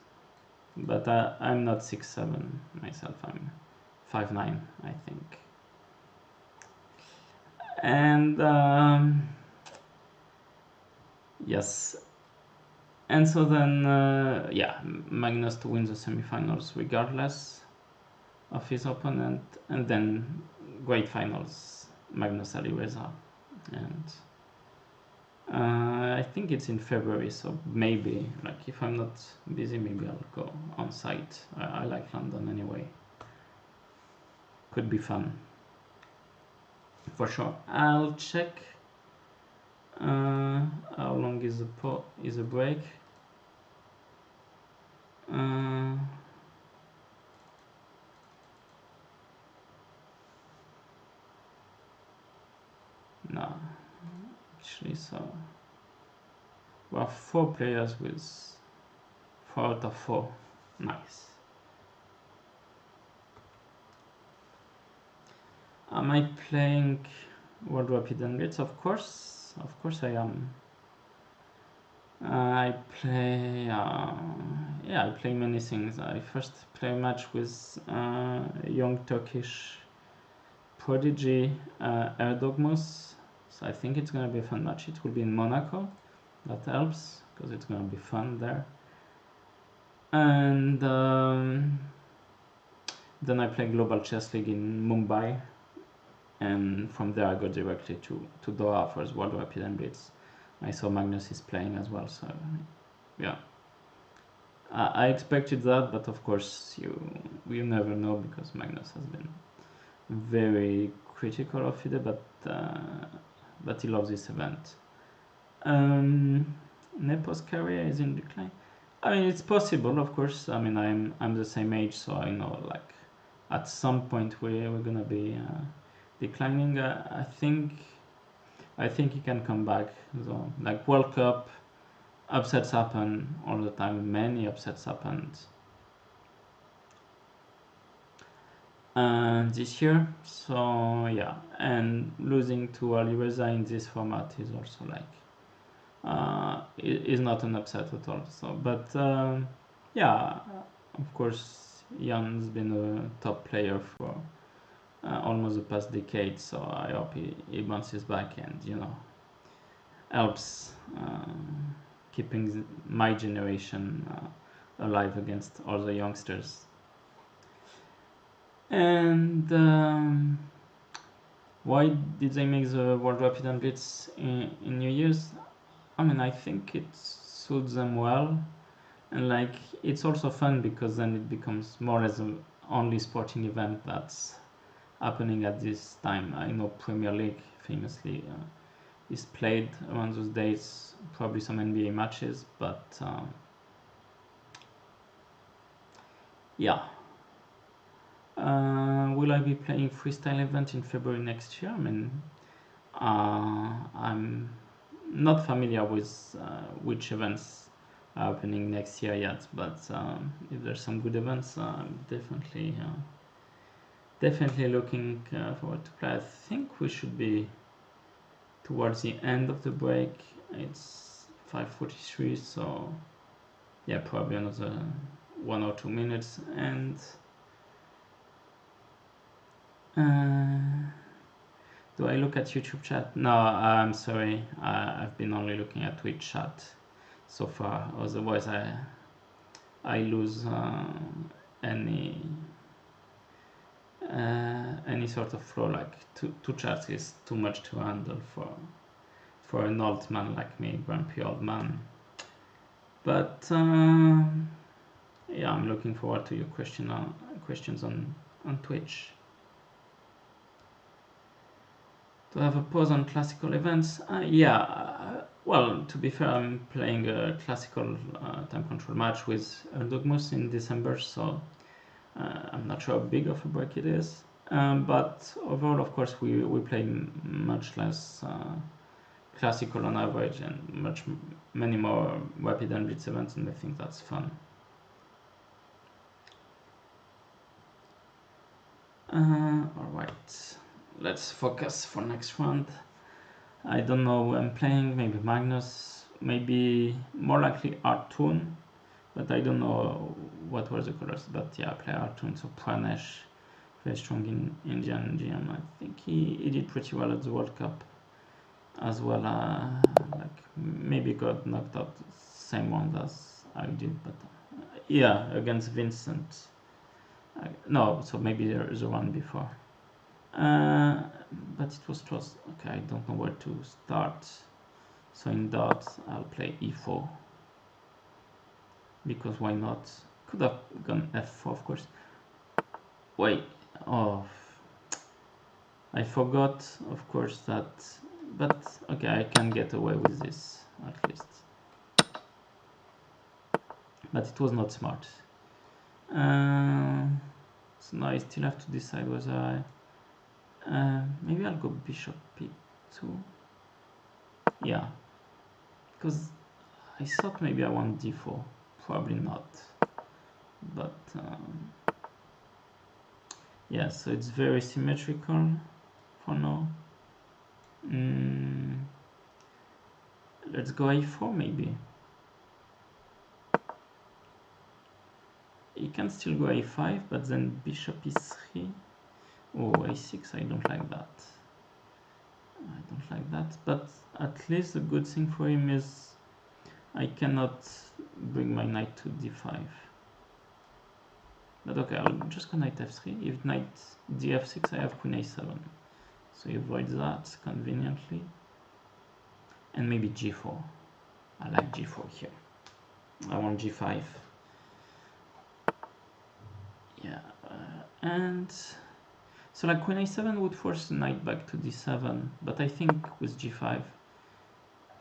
but I'm not 6-7 myself. I'm 5-9, I think. And yes, and so then yeah, Magnus to win the semifinals regardless of his opponent, and then great finals, Magnus Alireza, and I think it's in February, so maybe, like, if I'm not busy, maybe I'll go on site. I like London anyway. Could be fun for sure. I'll check how long is a break. No, actually, so we have 4 players with 4 out of 4. Nice. Am I playing World Rapid and Gates? Of course I am. I play, yeah, I play many things. I first play a match with young Turkish prodigy Erdogmus. So I think it's gonna be a fun match. It will be in Monaco. That helps because it's gonna be fun there. And then I play Global Chess League in Mumbai, and from there I go directly to Doha for his World Rapid and Blitz. I saw Magnus is playing as well, so yeah. I expected that, but of course you never know because Magnus has been very critical of FIDE, but he loves this event. Nepo's career is in decline. I mean, it's possible, of course. I mean, I'm the same age, so I know like at some point we're gonna be declining. I think he can come back. So like World Cup, upsets happen all the time. Many upsets happened this year. So yeah, and losing to Alireza in this format is also like is not an upset at all. So, but yeah, of course, Jan's been a top player for almost the past decade. So I hope he bounces back and helps keeping my generation alive against all the youngsters. And why did they make the World Rapid and Blitz in New Year's? I mean, I think it suits them well, and like it's also fun because then it becomes more or less the only sporting event that's happening at this time. I know Premier League famously is played around those days, probably some NBA matches, but yeah. Will I be playing freestyle event in February next year? I mean, I'm not familiar with which events are happening next year yet, but if there's some good events, I'm definitely looking forward to play. I think we should be towards the end of the break. It's 5:43, so yeah, probably another 1 or 2 minutes. And do I look at YouTube chat? No, I'm sorry. I've been only looking at Twitch chat so far. Otherwise, I lose any sort of flow. Like two chats is too much to handle for an old man like me, grumpy old man. But yeah, I'm looking forward to your questions on Twitch. To have a pause on classical events? Yeah, well, to be fair, I'm playing a classical time control match with Erdogmus in December, so I'm not sure how big of a break it is. But overall, of course, we play much less classical on average and many more rapid and blitz events, and I think that's fun. Alright, let's focus for next round. I don't know who I'm playing, maybe Magnus, maybe more likely Artun, but I don't know what were the colors. But yeah, I play Artun, so Pranesh, very strong in Indian GM. I think he did pretty well at the World Cup as well. Like maybe got knocked out the same round as I did, but yeah, against Vincent. No, so maybe the one before. But it was close. Okay, I don't know where to start. So in dot, I'll play e4. Because why not? Could have gone f4, of course. Wait, oh. I forgot, of course, that... But, okay, I can get away with this, at least. But it was not smart. So now I still have to decide whether I... maybe I'll go bishop p2. Yeah. Because I thought maybe I want d4. Probably not. But yeah, so it's very symmetrical for now. Let's go a4 maybe. can still go a5, but then bishop e3. Oh, a6, I don't like that. I don't like that, but at least the good thing for him is I cannot bring my knight to d5. But okay, I'll just go knight f3. If knight df6, I have queen a7. So he avoids that conveniently. And maybe g4. I like g4 here. I want g5. Yeah, and so like queen a7 would force the knight back to d7, but I think with g5,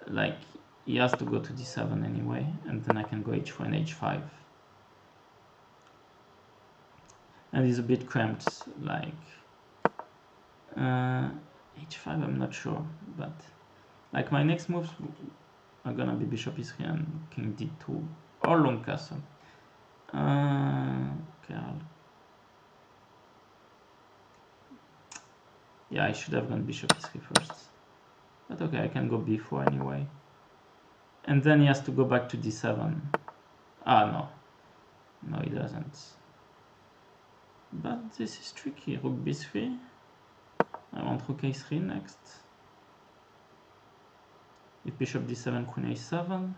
like he has to go to d7 anyway, and then I can go h4 and h5. And he's a bit cramped, like h5 I'm not sure, but like my next moves are gonna be bishop e3 and king d2 or long castle. Okay, yeah, I should have gone bishop e3 first, but okay, I can go b4 anyway, and then he has to go back to d7. Ah, no he doesn't, but this is tricky. Rook b3. I want rook a3 next. If bishop d7, queen a7.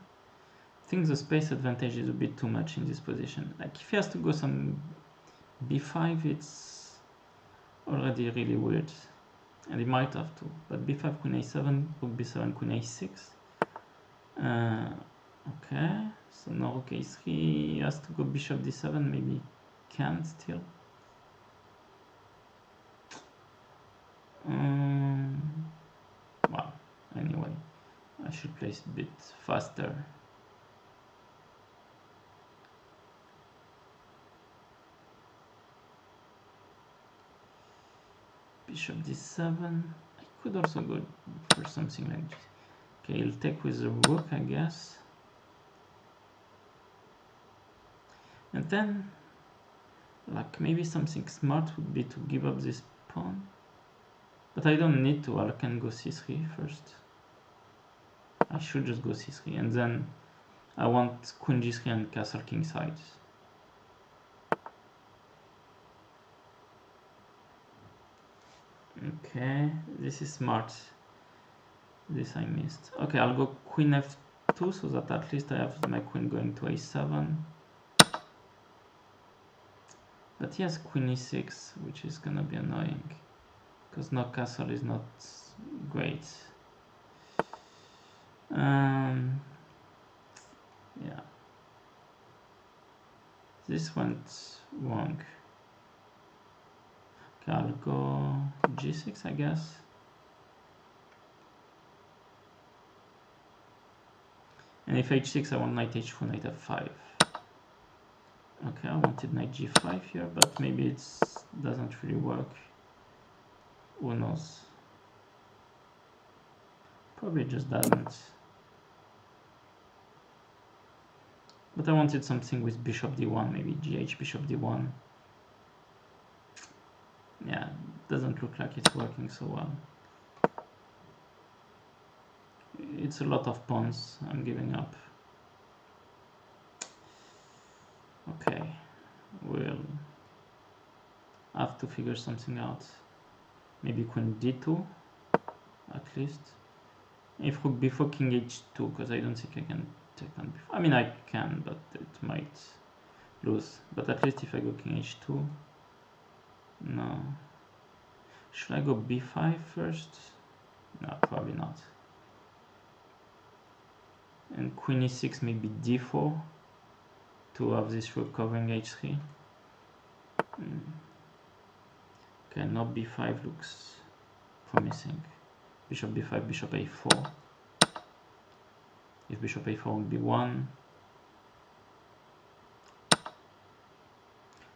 I think the space advantage is a bit too much in this position. Like if he has to go some b5, it's already really weird, and he might have to. But b5, queen a7, rook b7, queen a6. Okay, so now rook a3, he has to go bishop d7, maybe can still. Well, anyway, I should place a bit faster. Bishop d7. I could also go for something like this. Okay, he'll take with the rook, I guess. And then, like maybe something smart would be to give up this pawn. But I don't need to, I can go c3 first. I should just go c3, and then I want queen g3 and castle king sides. Okay, this is smart. This I missed. Okay, I'll go queen f2 so that at least I have my queen going to a7. But he has queen e6, which is gonna be annoying, because no castle is not great. Yeah. This went wrong. Okay, I'll go g6, I guess. And if h6, I want knight h4, knight f5. Okay, I wanted knight g5 here, but maybe it doesn't really work. Who knows? Probably just doesn't. But I wanted something with bishop d1, maybe gh bishop d1. Yeah, doesn't look like it's working so well. It's a lot of pawns. I'm giving up. Okay, we'll have to figure something out. Maybe queen d2 at least. If rook b4, king h2, because I don't think I can take on b4. I mean I can, but it might lose. But at least if I go king h2, no. Should I go b5 first? No, probably not. And queen e6, maybe d4 to have this rook covering h3. Okay, now b5 looks promising. Bishop b5, bishop a4. If bishop a4 would be 1.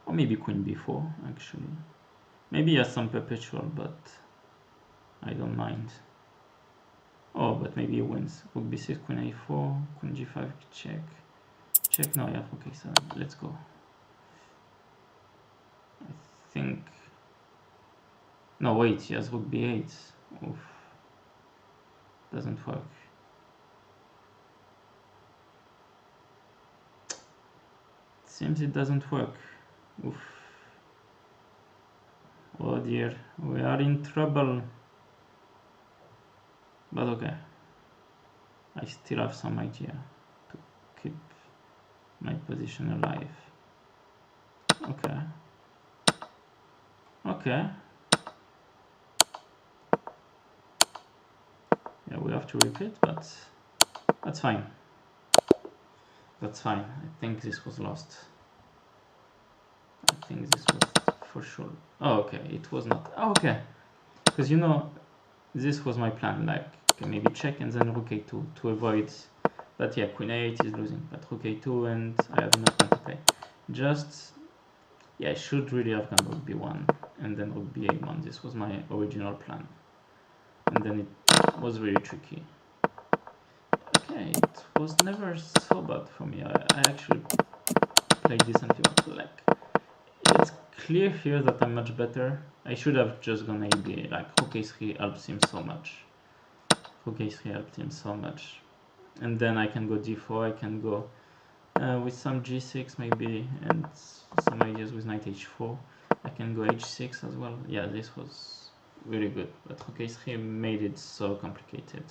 Or maybe queen b4 actually. Maybe he has some perpetual, but I don't mind. Oh, but maybe he wins. Rook b6, queen a4, queen g5, check. Check, no, yeah, okay, so let's go. I think... No, wait, he has rook b8. Oof. Doesn't work. Seems it doesn't work. Oof. Oh dear, we are in trouble. But okay, I still have some idea to keep my position alive. Okay. Okay. Yeah, we have to repeat, but that's fine. That's fine. I think this was lost. I think this was for sure. Oh, okay. It was not. Oh, okay. Because you know, this was my plan. Like, okay, maybe check and then rook a2 to avoid. But yeah, queen a8 is losing. But rook a2 and I have enough time to play. Just, yeah, I should really have gone rook b1 and then rook ba1. This was my original plan. And then it was really tricky. Okay, it was never so bad for me. I actually played decently well. Like, it's clear here that I'm much better. I should have just gone AB. Like, rook a3 helps him so much. Rook a3 helped him so much. And then I can go d4, I can go with some g6 maybe, and some ideas with knight h4. I can go h6 as well. Yeah, this was really good. But rook a3 made it so complicated.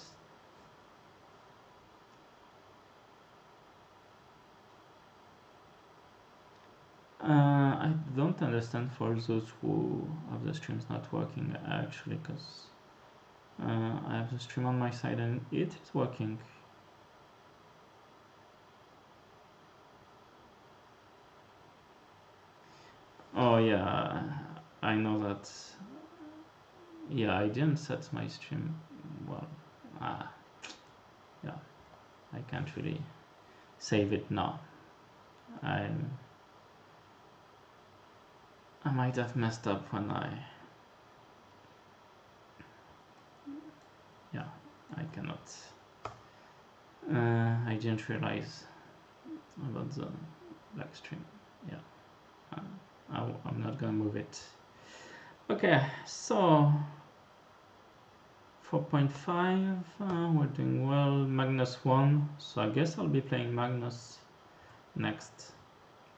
I don't understand for those who have the streams not working actually, because I have the stream on my side and it is working. Oh yeah, I know that. Yeah, I didn't set my stream well. Yeah, I can't really save it now. I might have messed up when yeah, I cannot. I didn't realize about the black stream. Yeah, I'm not gonna move it. Okay, so 4.5, we're doing well. Magnus won, so I guess I'll be playing Magnus next.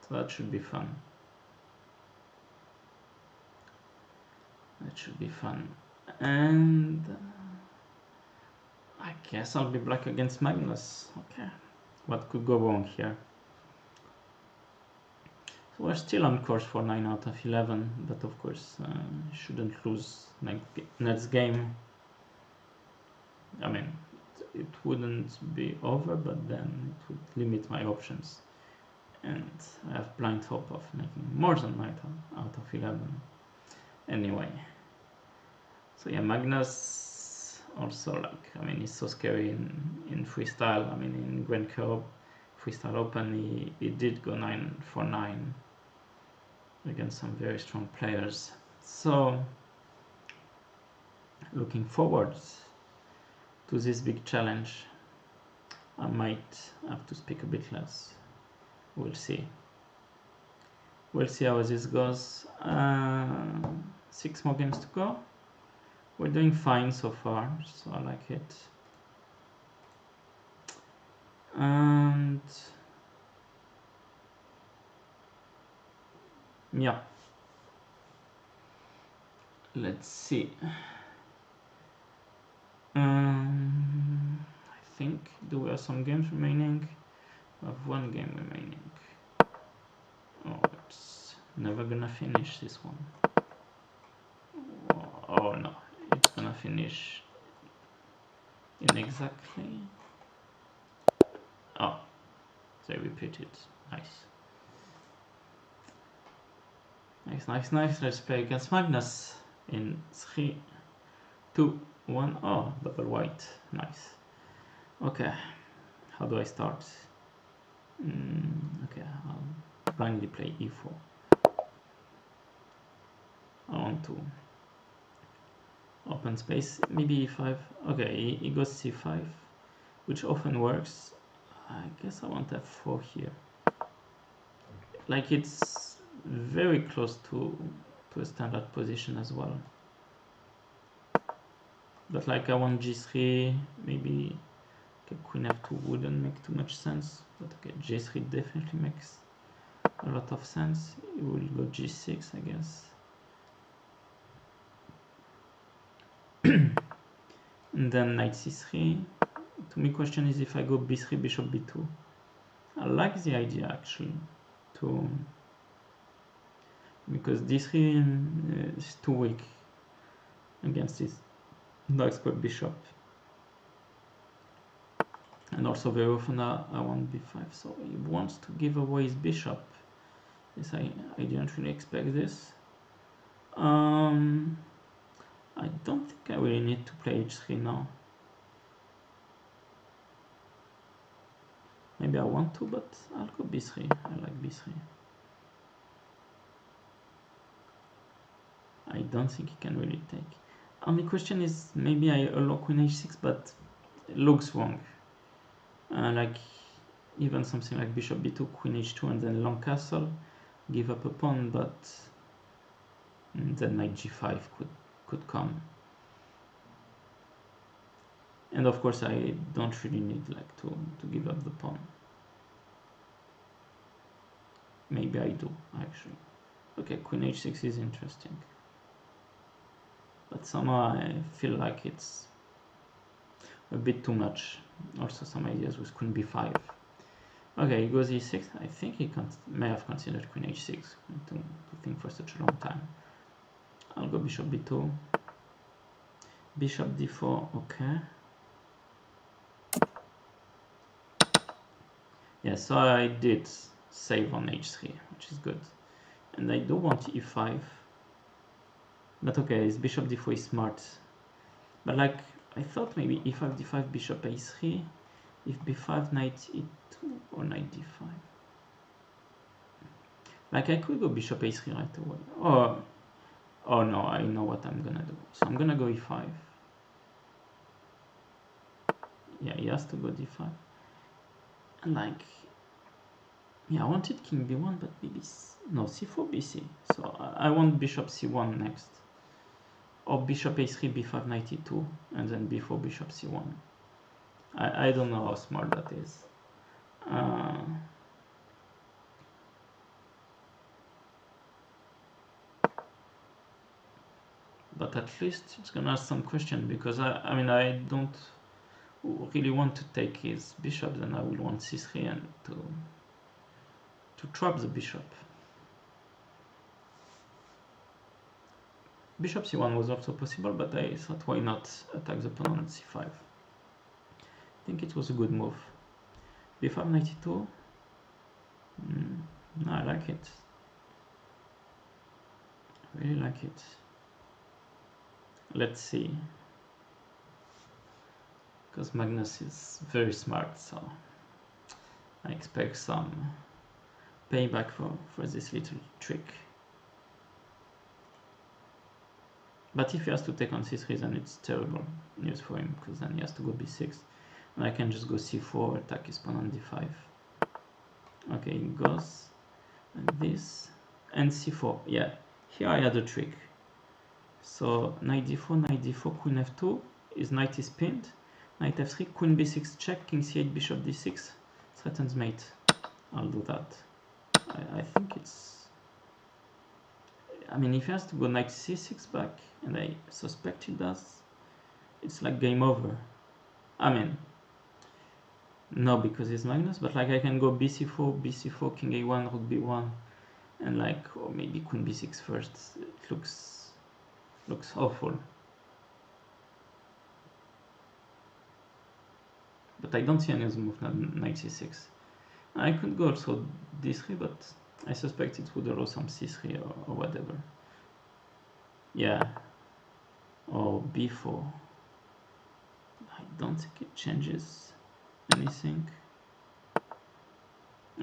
So that should be fun. That should be fun. And I guess I'll be black against Magnus. Okay, what could go wrong here? So we're still on course for 9 out of 11, but of course shouldn't lose next game. I mean, it wouldn't be over, but then it would limit my options. And I have blind hope of making more than 9 out of 11. Anyway. So yeah, Magnus also, like, I mean, he's so scary in freestyle. I mean, in Grand Cup, Freestyle Open, he did go 9 for 9 against some very strong players. So looking forward to this big challenge. I might have to speak a bit less. We'll see. We'll see how this goes. 6 more games to go. We're doing fine so far, so I like it. And yeah, let's see. I think, do we have some games remaining? We have 1 game remaining. Oh, it's never gonna finish this one. Oh no, it's gonna finish in exactly. Oh, they repeat it. Nice. Nice. Let's play against Magnus in 3, 2, 1. Oh, double white. Nice. Okay, how do I start? Okay, I'll blindly play e4. I want to open space, maybe e5. Okay, he goes c5, which often works. I guess I want f4 here. Like, it's very close to a standard position as well. But like, I want g3, maybe. Okay, queen f2 wouldn't make too much sense, but okay, g3 definitely makes a lot of sense. It will go g6, I guess. And then knight c3. To me, question is if I go b3, bishop b2. I like the idea actually, because d3 is too weak against this dark square bishop. And also very often I want b5, so he wants to give away his bishop. Yes, I didn't really expect this. I don't think I really need to play h3 now. Maybe I want to, but I'll go b3. I like b3. I don't think he can really take. Only question is maybe I allow queen h6, but it looks wrong. Like even something like bishop b2, queen h2, and then long castle, give up a pawn, but then knight g5 could come. And of course I don't really need like to give up the pawn. Maybe I do actually. Okay, queen h6 is interesting, but somehow I feel like it's a bit too much. Also some ideas with queen b5. Okay, he goes e6. I think he may have considered queen h6 to think for such a long time. I'll go bishop b2. Bishop d4, okay. Yeah, so I did save on h3, which is good. And I do want e5. But okay, his bishop d4 is smart. But like, I thought maybe e5, d5, bishop a3. If b5, knight e2 or knight d5. Like I could go bishop a3 right away. Oh no, I know what I'm gonna do. So I'm gonna go e5. Yeah, he has to go d5. And like, yeah, I wanted king b1, but maybe no, c4, bc. So I want bishop c1 next. Or bishop a3, b5, knight e2, and then b4, bishop c1. I don't know how smart that is. But at least it's gonna ask some question, because I mean I don't really want to take his bishop. Then I will want c3 and to trap the bishop. Bishop c1 was also possible, but I thought why not attack the pawn on c5. I think it was a good move. b5, knight e2. No, I like it. I really like it. Let's see. Because Magnus is very smart, so I expect some payback for this little trick. But if he has to take on c3, then it's terrible news for him, because then he has to go b6. And I can just go c4, attack his pawn on d5. Okay, he goes, and this, and c4. Yeah, here I had a trick. So knight d4, queen f2, his knight is pinned. Knight f3, queen b6 check, king c8, bishop d6, threatens mate. I'll do that. I think it's... I mean, if he has to go knight c6 back, and I suspect he does, it's like game over. I mean, no, because it's Magnus, but like I can go bc4, king a1, rook b1, and like, or maybe queen b6 first. It looks awful. But I don't see any other move than knight c6. I could go also d3, but I suspect it would allow some c3 or whatever. Yeah. Or b4. I don't think it changes anything.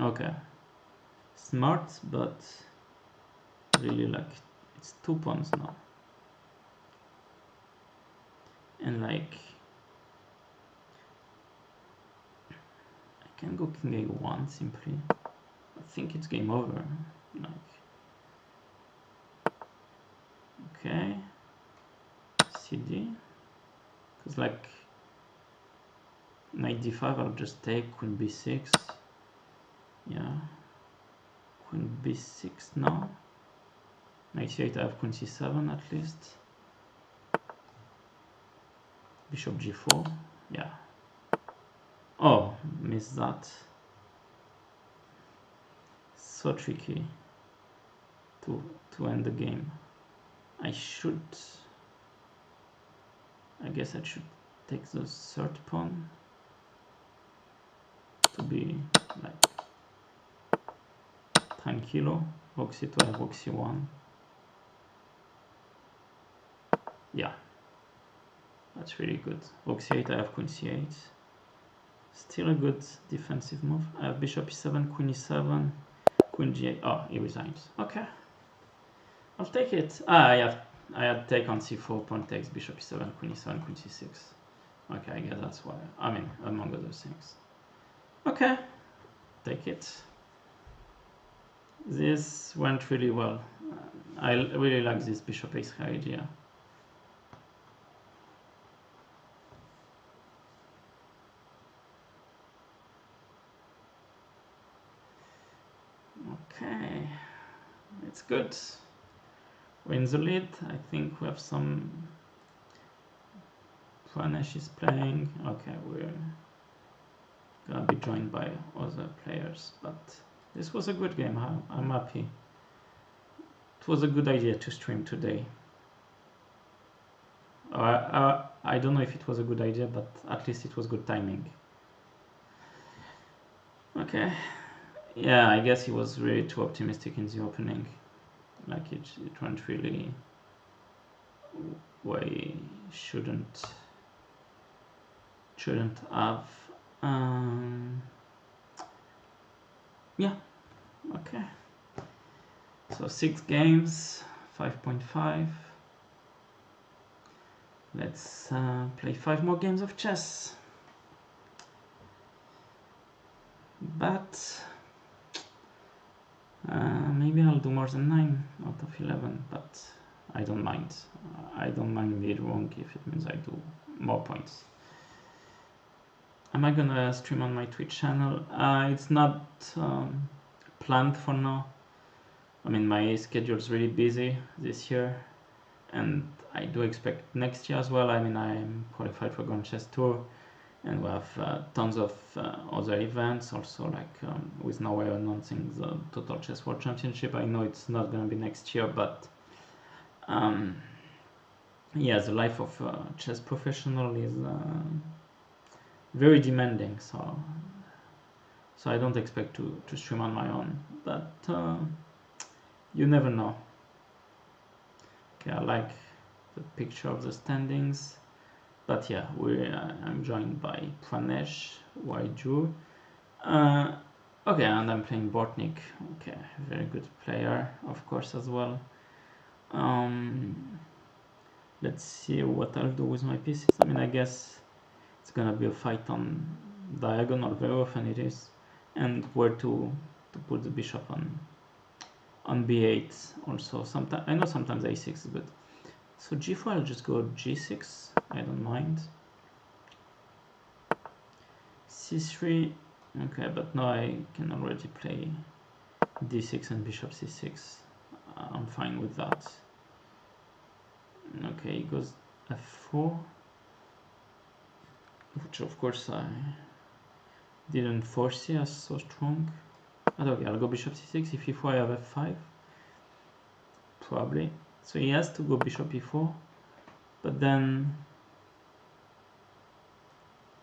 Okay. Smart, but really like it's 2 pawns now. And like I can go king a1 simply. I think it's game over. Like, okay, cd, because like knight d5 I'll just take queen b6. Yeah, Queen b6 now. Knight c8, I have queen c7 at least. Bishop g4, yeah. Oh, missed that. So tricky to end the game. I guess I should take the third pawn to be like tranquilo. Rook c2, I have rook c1. Yeah, that's really good. Rook c8, I have queen c8. Still a good defensive move. I have bishop e7, queen e7, queen g8. Oh, he resigns. Okay, I'll take it. I had take on c4, pawn takes, bishop e7, queen e7, queen c6. Okay, I guess that's why. I mean, among other things. Okay, take it. This went really well. I really like this bishop a3 idea. Okay, it's good. We're in the lead. I think we have some. Pranesh is playing. Okay, we're gonna be joined by other players, but this was a good game. I'm happy. It was a good idea to stream today. I don't know if it was a good idea, but at least it was good timing. Okay. Yeah, I guess he was really too optimistic in the opening. Like it went really where he shouldn't have. Yeah. Okay. So 6 games, 5.5. Let's play 5 more games of chess. But maybe I'll do more than 9 out of 11, but I don't mind. I don't mind being wrong if it means I do more points. Am I gonna stream on my Twitch channel? It's not planned for now. I mean, my schedule is really busy this year, and I do expect next year as well. I mean, I'm qualified for Grand Chess Tour, and we have tons of other events also, like with Norway announcing the Total Chess World Championship. I know it's not going to be next year, but yeah, the life of a chess professional is very demanding, so I don't expect to stream on my own, but you never know. Okay, I like the picture of the standings. But yeah, I'm joined by Pranesh, Waiju. Okay, and I'm playing Bortnik. Okay, very good player, of course, as well. Let's see what I'll do with my pieces. I mean, I guess it's gonna be a fight on diagonal, very often it is, and where to put the bishop on b8 also. Sometimes I know sometimes a6 is good. So g4, I'll just go g6. I don't mind. c3. Okay, but now I can already play d6 and bishop c6. I'm fine with that. Okay, he goes f4, which of course I didn't foresee as so strong. But okay, I'll go bishop c6. If e4, I have f5, probably. So he has to go bishop e4, but then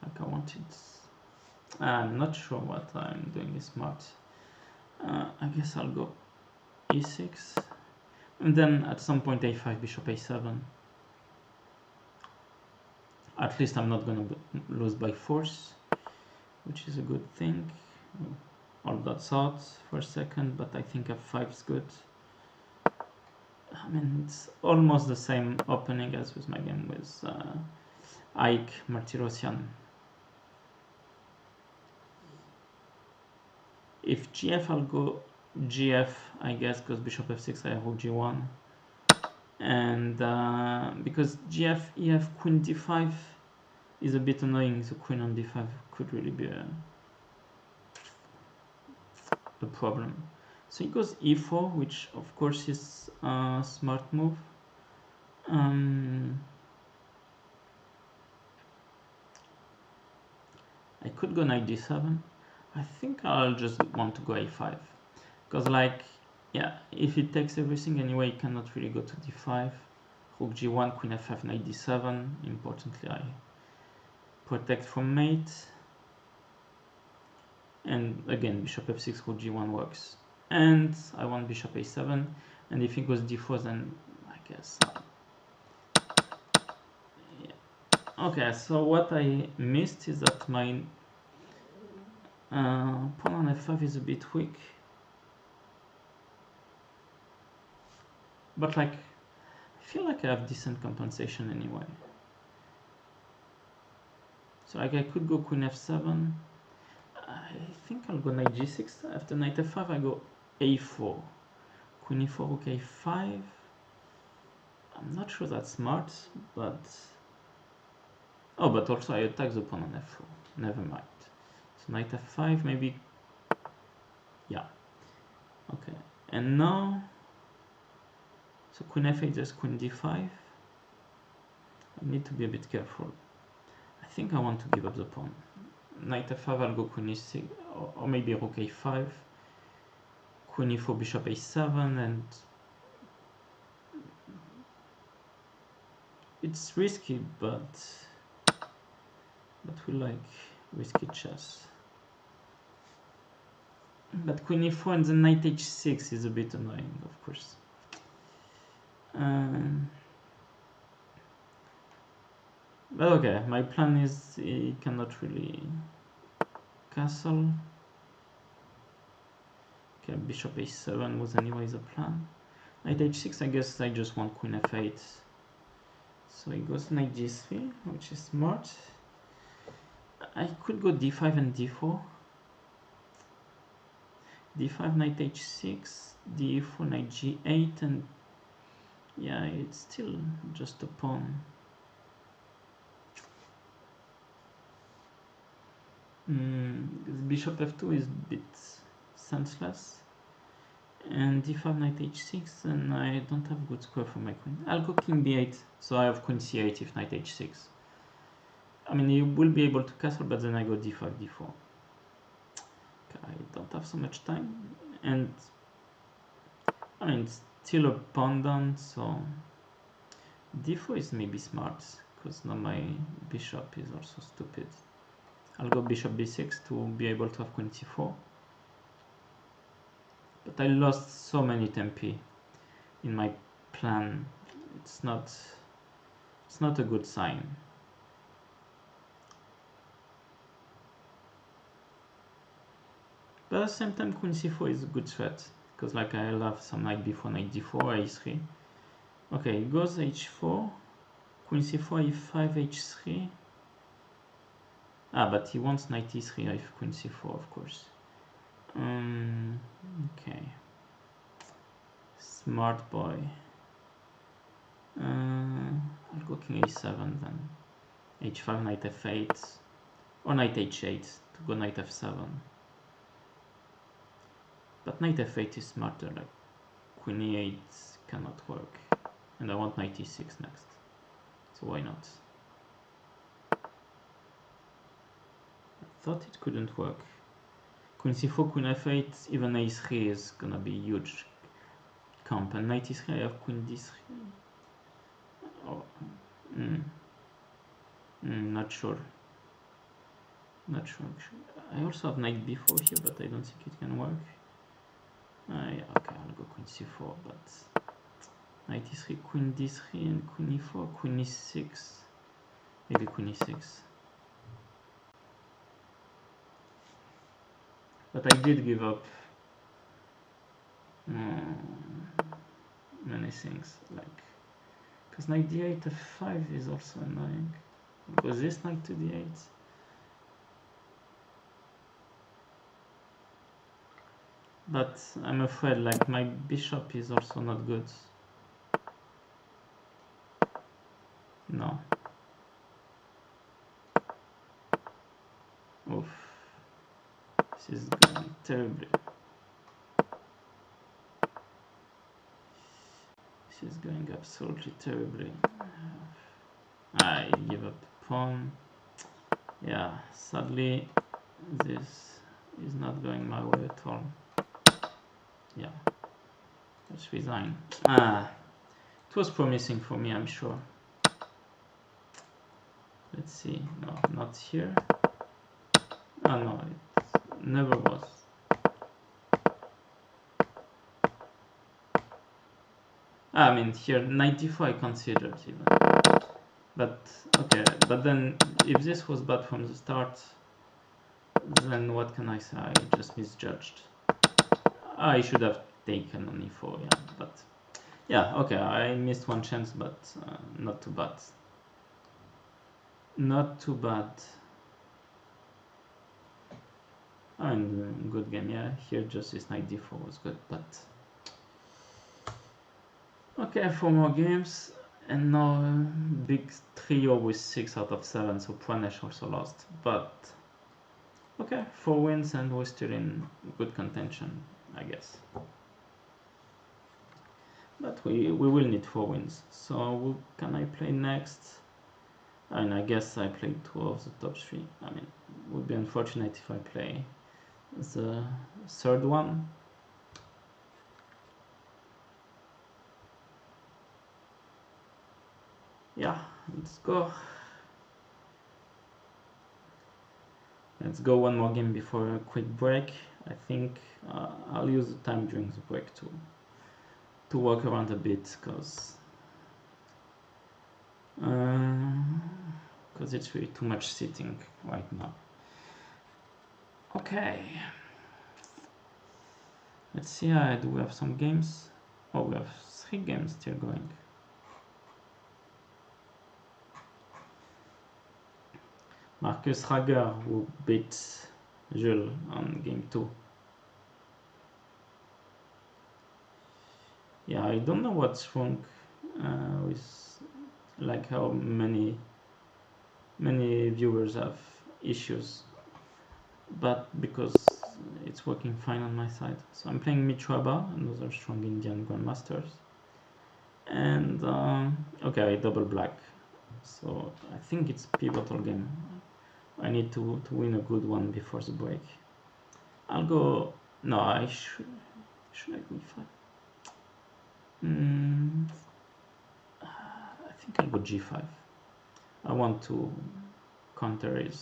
like I wanted. I'm not sure what I'm doing is smart. I guess I'll go e6, and then at some point a5, bishop a7. At least I'm not gonna lose by force, which is a good thing. All that thought for a second, but I think f5 is good. I mean, it's almost the same opening as with my game with Ike Martirosyan. If gf, I'll go gf, I guess, because bishop f6, I have rook g1. And because gf, ef, queen d5 is a bit annoying, the queen on d5 could really be a problem. So he goes e4, which of course is a smart move. I could go knight d7. I think I'll just want to go a5, because like, yeah, if he takes everything anyway, he cannot really go to d5. Rook g1, queen f5, knight d7. Importantly, I protect from mate. And again, bishop f6, rook g1 works. And I want bishop a7. And if he goes d4, then I guess... yeah. Okay, so what I missed is that my pawn on f5 is a bit weak. But like, I feel like I have decent compensation anyway. So like I could go queen f7. I think I'll go knight g6. After knight f5 I go a4. Queen e4, rook a5. I'm not sure that's smart, but... oh, but also I attack the pawn on f4. Never mind. So knight f5 maybe... yeah. Okay. And now... so queen f8, there's queen d5. I need to be a bit careful. I think I want to give up the pawn. Knight f5, I'll go queen e6, or maybe rook a5. Queen e4, bishop a7, and it's risky, but we like risky chess. But queen e4 and then knight h6 is a bit annoying, of course. But okay, my plan is he cannot really castle. Okay, bishop a7 was anyways a plan. Knight h6, I guess I just want queen f8. So he goes knight g3, which is smart. I could go d5 and d4. d5, knight h6, d4, knight g8, and yeah, it's still just a pawn. Bishop f2 is a bit senseless. And d5, knight h6, and I don't have good square for my queen. I'll go king b8, so I have queen c8 if knight h6. I mean, you will be able to castle, but then I go d5, d4. Okay, I don't have so much time, and I mean, it's still a pawn down, so d4 is maybe smart, because now my bishop is also stupid. I'll go bishop b6 to be able to have queen c4. But I lost so many tempi in my plan. It's not a good sign. But at the same time, queen c4 is a good threat, because like I'll have some knight b4, knight d4, a3. Okay, it goes h4, queen c4, e5, h3. Ah, but he wants knight e3 if queen c4, of course. Okay. Smart boy. I'll go king a7 then. h5, knight f8. Or knight h8 to go knight f7. But knight f8 is smarter, like queen e8 cannot work. And I want knight e6 next. So why not? I thought it couldn't work. Queen c4, queen f8, even a3 is gonna be huge camp. And knight e3, I have queen d3. Oh, not sure. Not sure actually. I also have knight b4 here, but I don't think it can work. Yeah, okay, I'll go queen c4, but knight e3, queen d3, and queen e4, queen e6. Maybe queen e6. But I did give up many things, like, because knight d8 f5 is also annoying. Because this knight to d8. But I'm afraid, like, my bishop is also not good. No. Oof. This is going terribly. going absolutely terribly. I give up pawn. Yeah, sadly this is not going my way at all. Yeah, let's resign. It was promising for me, I'm sure. Let's see. No, not here. Oh no, it never was. I mean, here 94 I considered even. But okay, but then if this was bad from the start, then what can I say? I just misjudged. I should have taken on e4, yeah, but yeah, okay, I missed one chance, but not too bad. Not too bad. I mean, good game, yeah. Here just this knight d4 was good, but okay, 4 more games, and now big trio with 6 out of 7, so Pranesh also lost, but okay, 4 wins and we're still in good contention, I guess. But we will need 4 wins. So who can I play next? I guess I played 2 of the top 3. I mean, it would be unfortunate if I play the third one. Yeah, let's go. Let's go one more game before a quick break. I think I'll use the time during the break to walk around a bit, because it's really too much sitting right now. Okay. Let's see, do we have some games? Oh, we have 3 games still going. Marcus Rager, who beat Jules on game 2. Yeah, I don't know what's wrong with like how many viewers have issues, but because it's working fine on my side. So I'm playing Mitraba, another strong Indian grandmasters, and okay, I double black, so I think it's pivotal game. I need to win a good one before the break. I'll go. No, I should I go e5? I think I'll go g5. I want to counter his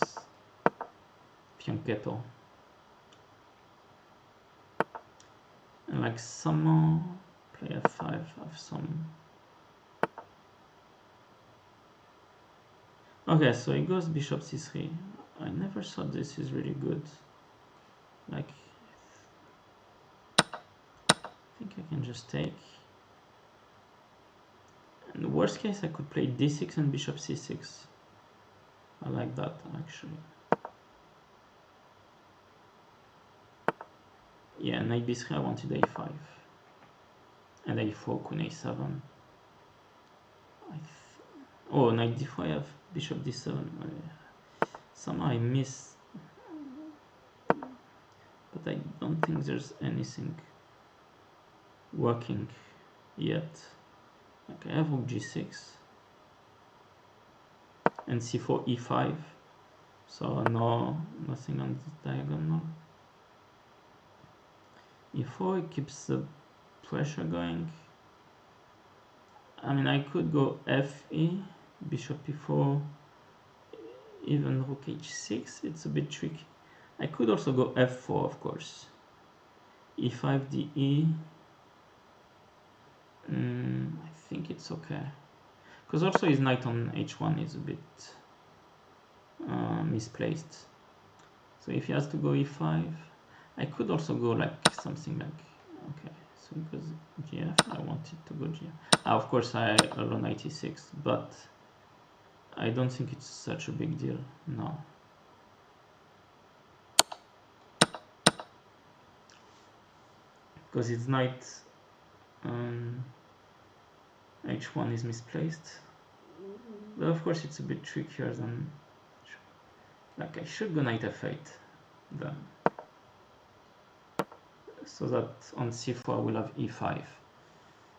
fianchetto. And like somehow play f5, have some. Okay, so he goes bishop c3. I never thought this is really good. Like, I think I can just take. In the worst case, I could play d6 and bishop c6. I like that, actually. Yeah, knight b3, I wanted a5. And a4, queen a7. Oh, knight d4, I have bishop d7. Somehow I miss. But I don't think there's anything working yet. Okay, I have rook g6. And c4, e5. So nothing on this diagonal. e4 keeps the pressure going. I mean, I could go fe, bishop e4, even rook h6. It's a bit tricky. I could also go f4, of course. e5 de. I think it's okay. Because also his knight on h1 is a bit misplaced. So if he has to go e5, I could also go like something like, okay, so he goes gf, I wanted to go gf. Of course I allow knight e6, but I don't think it's such a big deal now. Because his knight h1 is misplaced. But of course it's a bit trickier than, like I should go knight f8 then, so that on c4 I will have e5.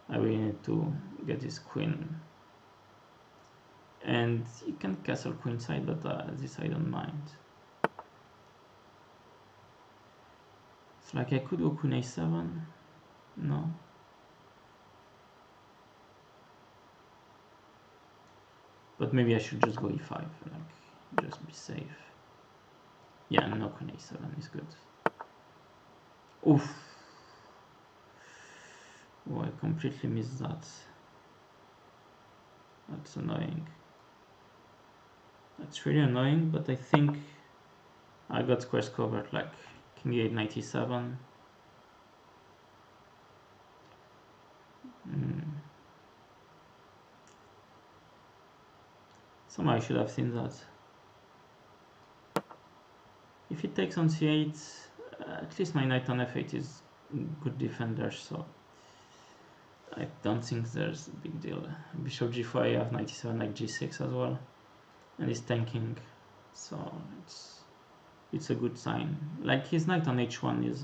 I really need to get this queen. And you can castle queenside, but this I don't mind. It's like I could go queen a7. No. But maybe I should just go e5, like, just be safe. Yeah, no queen a7 is good. Oof. Oh, I completely missed that. That's annoying. That's really annoying, but I think I got squares covered, like king e8, knight e7. Somehow I should have seen that. If it takes on c8, at least my knight on f8 is good defender, so I don't think there's a big deal. Bishop g4, I have knight e7, knight g6 as well, and he's tanking, so it's a good sign. Like, his knight on h1 is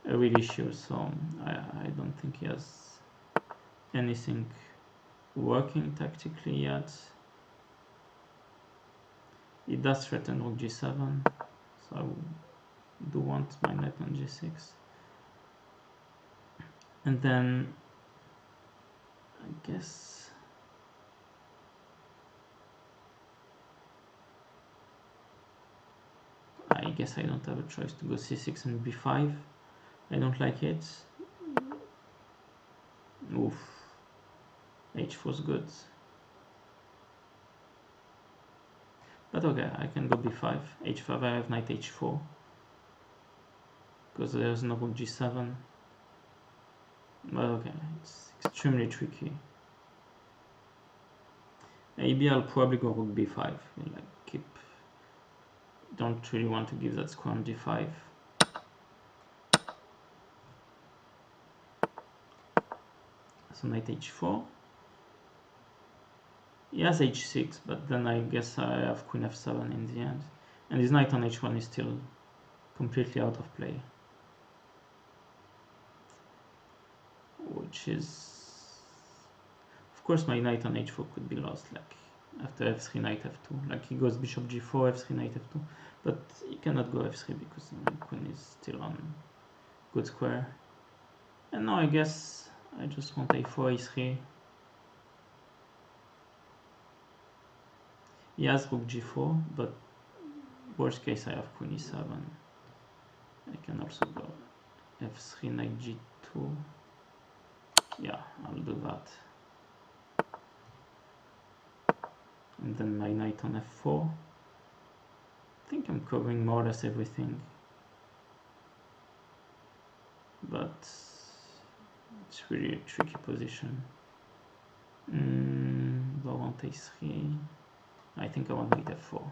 a real issue, so I don't think he has anything working tactically yet. He does threaten rook g7, so I do want my knight on g6. And then I guess I don't have a choice to go c6 and b5. I don't like it. Oof. h4 is good. But okay, I can go b5. h5, I have knight h4. Because there's no rook g7. But okay, it's extremely tricky. Maybe I'll probably go rook b5. Like, keep. Don't really want to give that square on d5. So knight h4. He has h6, but then I guess I have queen f7 in the end. And his knight on h1 is still completely out of play. Which is... Of course my knight on h4 could be lost, like after f3, knight f2. Like, he goes bishop g4, f3, knight f2. But he cannot go f3 because the queen is still on good square. And now I guess I just want a4, a3. He has rook g4, but worst case I have queen e7. I can also go f3, knight g2. Yeah, I'll do that. And then my knight on f4. I think I'm covering more or less everything. But it's really a tricky position. Do I want a3? I think I want knight f4.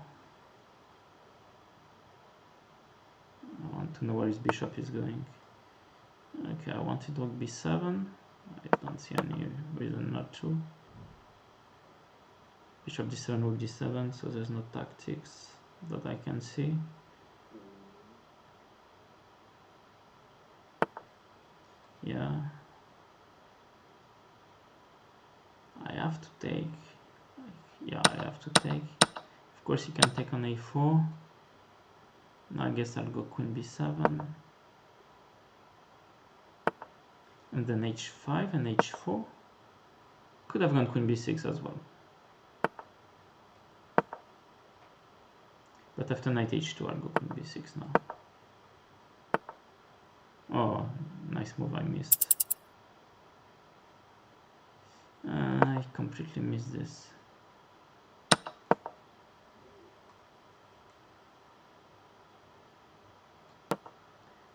I want to know where his bishop is going. Okay, I wanted rook b7. I don't see any reason not to. Bishop d7, rook d7, so there's no tactics that I can see. Yeah. I have to take. Yeah, I have to take. Of course, he can take on a4. Now I guess I'll go queen b7. And then h5 and h4. Could have gone queen b6 as well. But after knight h2, I'll go queen b6 now. Oh, nice move I missed. I completely missed this.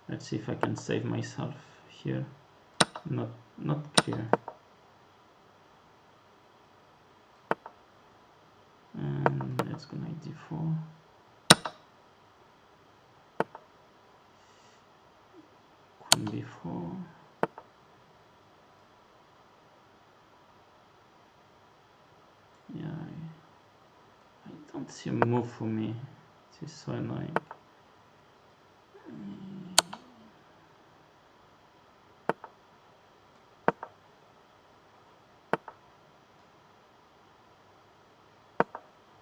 Let's see if I can save myself here. Not clear. And let's go knight d4. Queen b4. Yeah, I don't see a move for me. This is so annoying.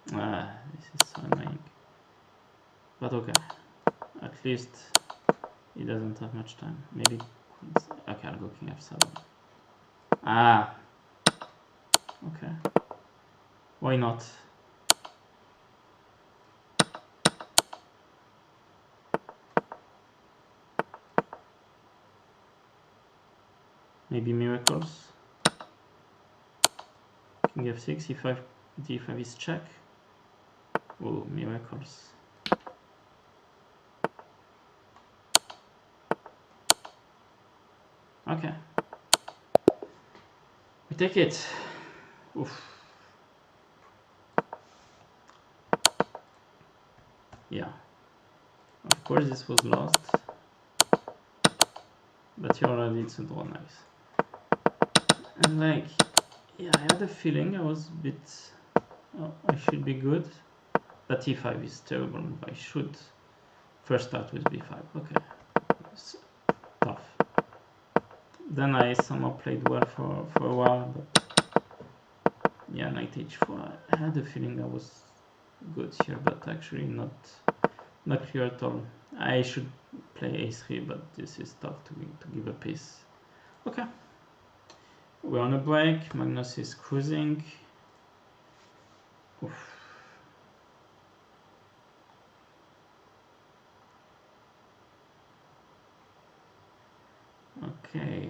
This is so annoying. But okay, at least he doesn't have much time. Maybe queens. Okay, I'll go king f7. Ah, okay. Why not? Maybe miracles. King f6, e5, d5 is check. Oh, miracles. Okay. We take it. Oof. Yeah. Of course this was lost. But you already it's a draw nice. And like, yeah, I had a feeling I was a bit... Oh, I should be good. But e5 is terrible. I should first start with b5. Okay. It's tough. Then I somehow played well for a while, but yeah, knight h4. I had a feeling I was good here, but actually not clear at all. I should play a3, but this is tough to give a piece. Okay, we're on a break. Magnus is cruising. Oof. Okay.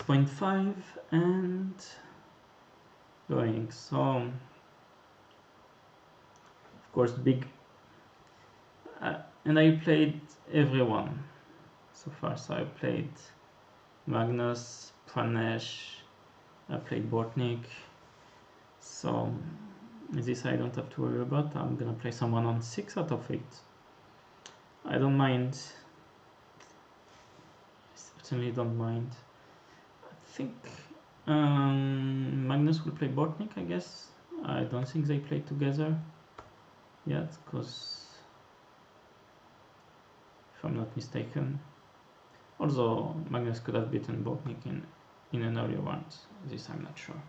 .5 and going. So of course big, and I played everyone so far. So I played Magnus, Pranesh, I played Bortnik. So this I don't have to worry about. I'm gonna play someone on 6 out of 8. I don't mind. I certainly don't mind. I think Magnus will play Bortnik, I guess. I don't think they play together yet, because if I'm not mistaken. Although Magnus could have beaten Bortnik in an earlier round. This I'm not sure.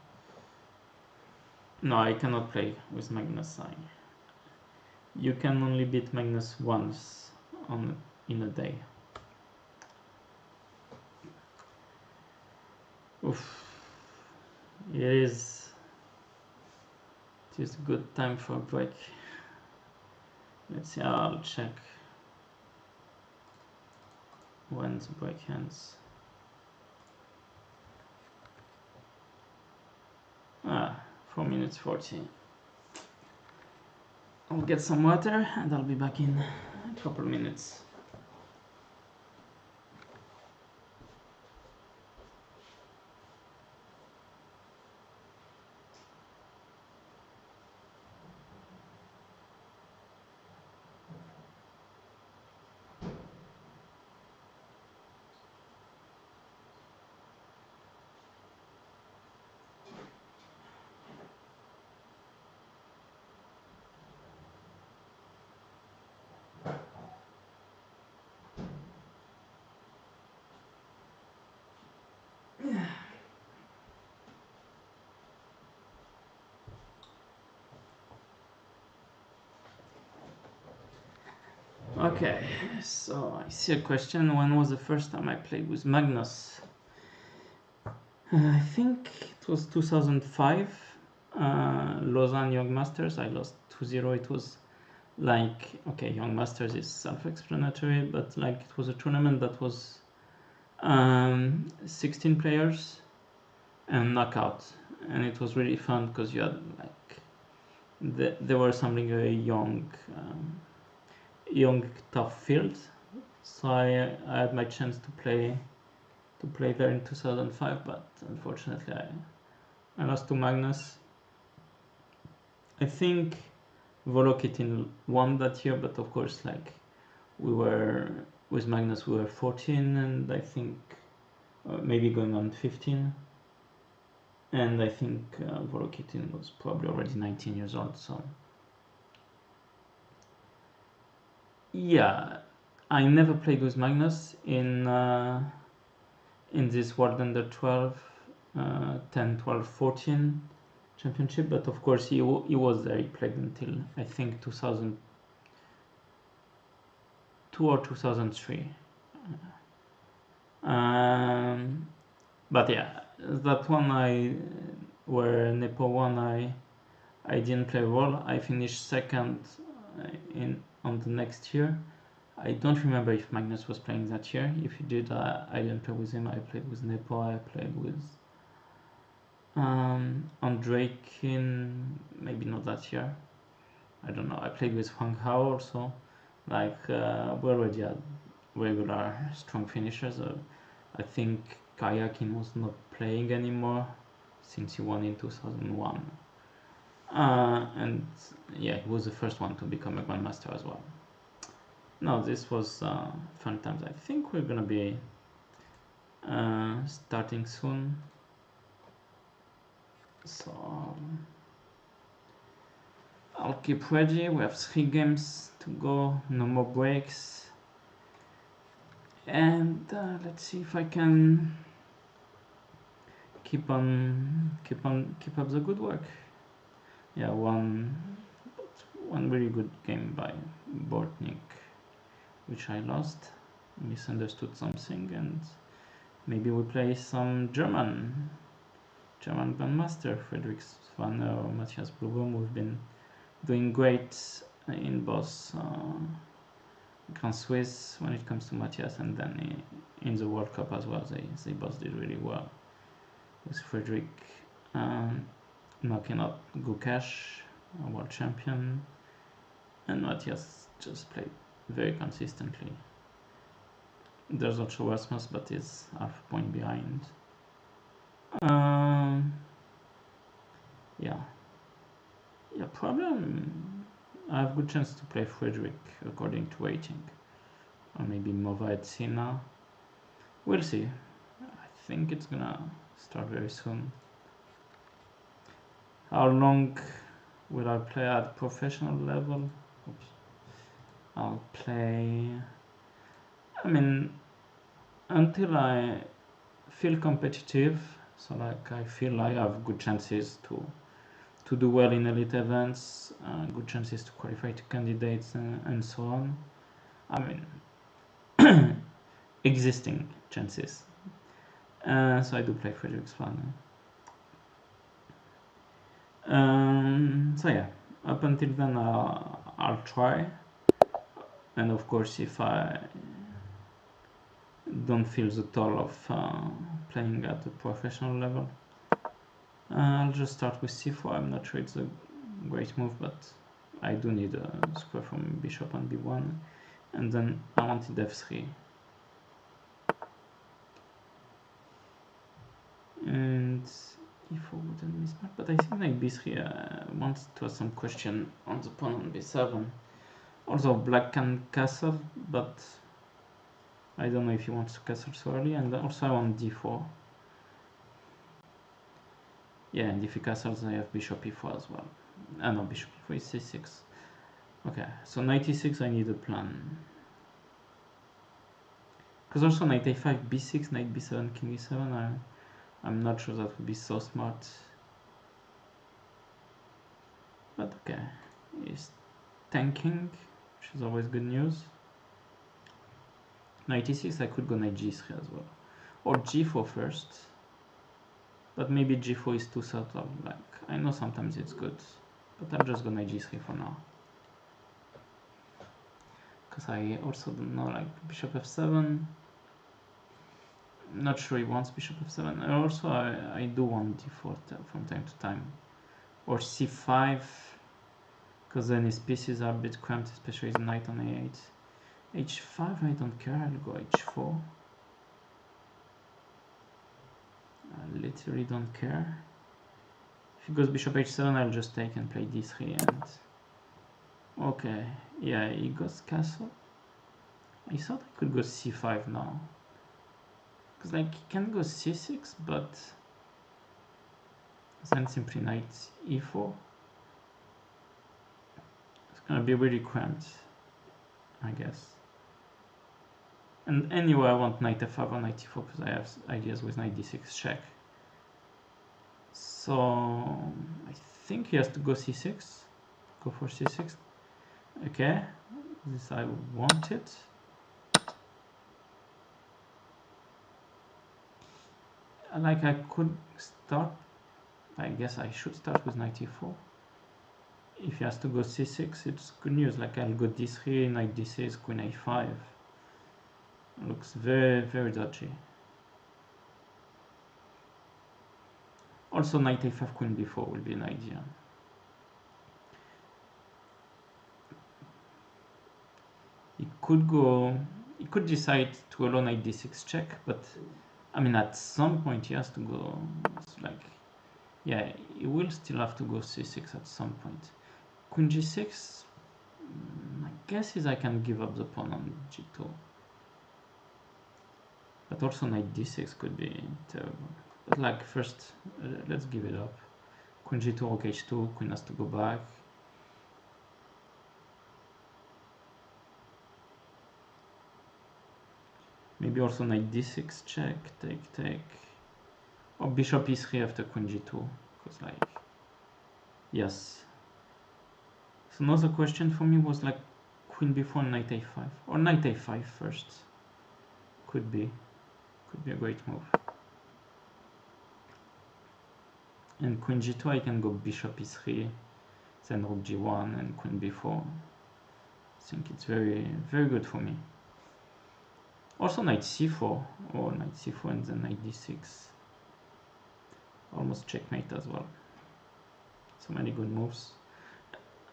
No, I cannot play with Magnus. You can only beat Magnus once in a day. Oof. It is a good time for a break. Let's see, I'll check when the break ends. 4 minutes 40. I'll get some water and I'll be back in a couple minutes. Okay, so I see a question. When was the first time I played with Magnus? I think it was 2005, Lausanne Young Masters. I lost 2-0. It was like, okay, Young Masters is self-explanatory, but like it was a tournament that was 16 players and knockout, and it was really fun because you had like there were some very young tough fields. So I had my chance to play there in 2005, but unfortunately I lost to Magnus. I think Volokitin won that year, but of course, like, we were with Magnus, we were 14, and I think maybe going on 15, and I think Volokitin was probably already 19 years old. So yeah, I never played with Magnus in this World Under 12, 10, 12, 14 championship, but of course he was there. He played until I think 2002 or 2003. But yeah, that one where Nepo won, I didn't play well. I finished second on the next year. I don't remember if Magnus was playing that year. If he did, I didn't play with him. I played with Nepo. I played with Andreikin, maybe not that year. I don't know. I played with Huang Hao also. Like we already had regular strong finishers. I think Kayakin was not playing anymore since he won in 2001. And yeah, he was the first one to become a grandmaster as well. No, this was fun times. I think we're gonna be starting soon. So I'll keep ready. We have 3 games to go, no more breaks. And let's see if I can keep up the good work. Yeah, one really good game by Bortnik, which I lost, misunderstood something, and maybe we play some German Grandmaster, Friedrich Svanner or Matthias Blugum. We've been doing great in both Grand Swiss when it comes to Matthias, and then in the World Cup as well. They both did really well. With Friedrich knocking out Gukash, a world champion, and Matthias just played very consistently. There's also Rasmus, but he's half a point behind. Yeah, problem. I have good chance to play Friedrich according to rating, or maybe Mova at Sina. We'll see. I think it's gonna start very soon. How long will I play at professional level? Oops. I'll play, I mean, until I feel competitive, so like I feel I have good chances to do well in elite events, good chances to qualify to candidates, and so on. I mean, existing chances. So I do play Friedrich Svanner. So yeah, up until then I'll try, and of course if I don't feel the toll of playing at the professional level, I'll just start with c4. I'm not sure it's a great move, but I do need a square from bishop on b1, and then I wanted f3. And e4 wouldn't be smart, but I think knight b3 wants to ask some question on the pawn on b7. Also black can castle, but I don't know if he wants to castle so early, and also I want d4. Yeah, and if he castles I have bishop e4 as well. No, bishop e4 is c6. Okay, so knight e6 I need a plan. Because also knight a5, b6, knight b7, king e7, I'm not sure that would be so smart. But okay, he's tanking, which is always good news. Knight e6, I could go knight g3 as well. Or g4 first. But maybe g4 is too subtle. Like, I know sometimes it's good, but I'll just go knight g3 for now. Because I also don't know, like, bishop f7. Not sure he wants bishop f7. And also, I do want d4 from time to time. Or c5, because then his pieces are a bit cramped, especially his knight on a8. h5, I don't care, I'll go h4. I literally don't care. If he goes bishop h7, I'll just take and play d3 and... Okay, yeah, he goes castle. I thought I could go c5 now. Because like, he can go c6, but... then simply knight e4. It's gonna be really cramped, I guess. And anyway, I want knight f5 or knight e4 because I have ideas with knight d6 check. So I think he has to go c6. Go for c6. Okay, this I want it. Like I could start. I guess I should start with knight e4. If he has to go c6, it's good news. Like I'll go d3, knight d6, queen a5. Looks very, very dodgy. Also, knight a5, queen b4 will be an idea. He could decide to allow knight d6 check, but I mean, at some point he has to go. It's like, yeah, he will still have to go c6 at some point. Queen g6. My guess is I can give up the pawn on g2. But also knight d6 could be terrible. But like first, let's give it up. Queen g2, rook h2, queen has to go back. Maybe also knight d6 check, take. Or bishop e3 after queen g2. Because like, yes. So another question for me was like queen b4, knight a5. Or knight a5 first. Could be a great move. And queen g2 I can go bishop e3, then rook g1 and queen b4. I think it's very, very good for me. Also knight c4, or knight c4 and then knight d6. Almost checkmate as well. So many good moves.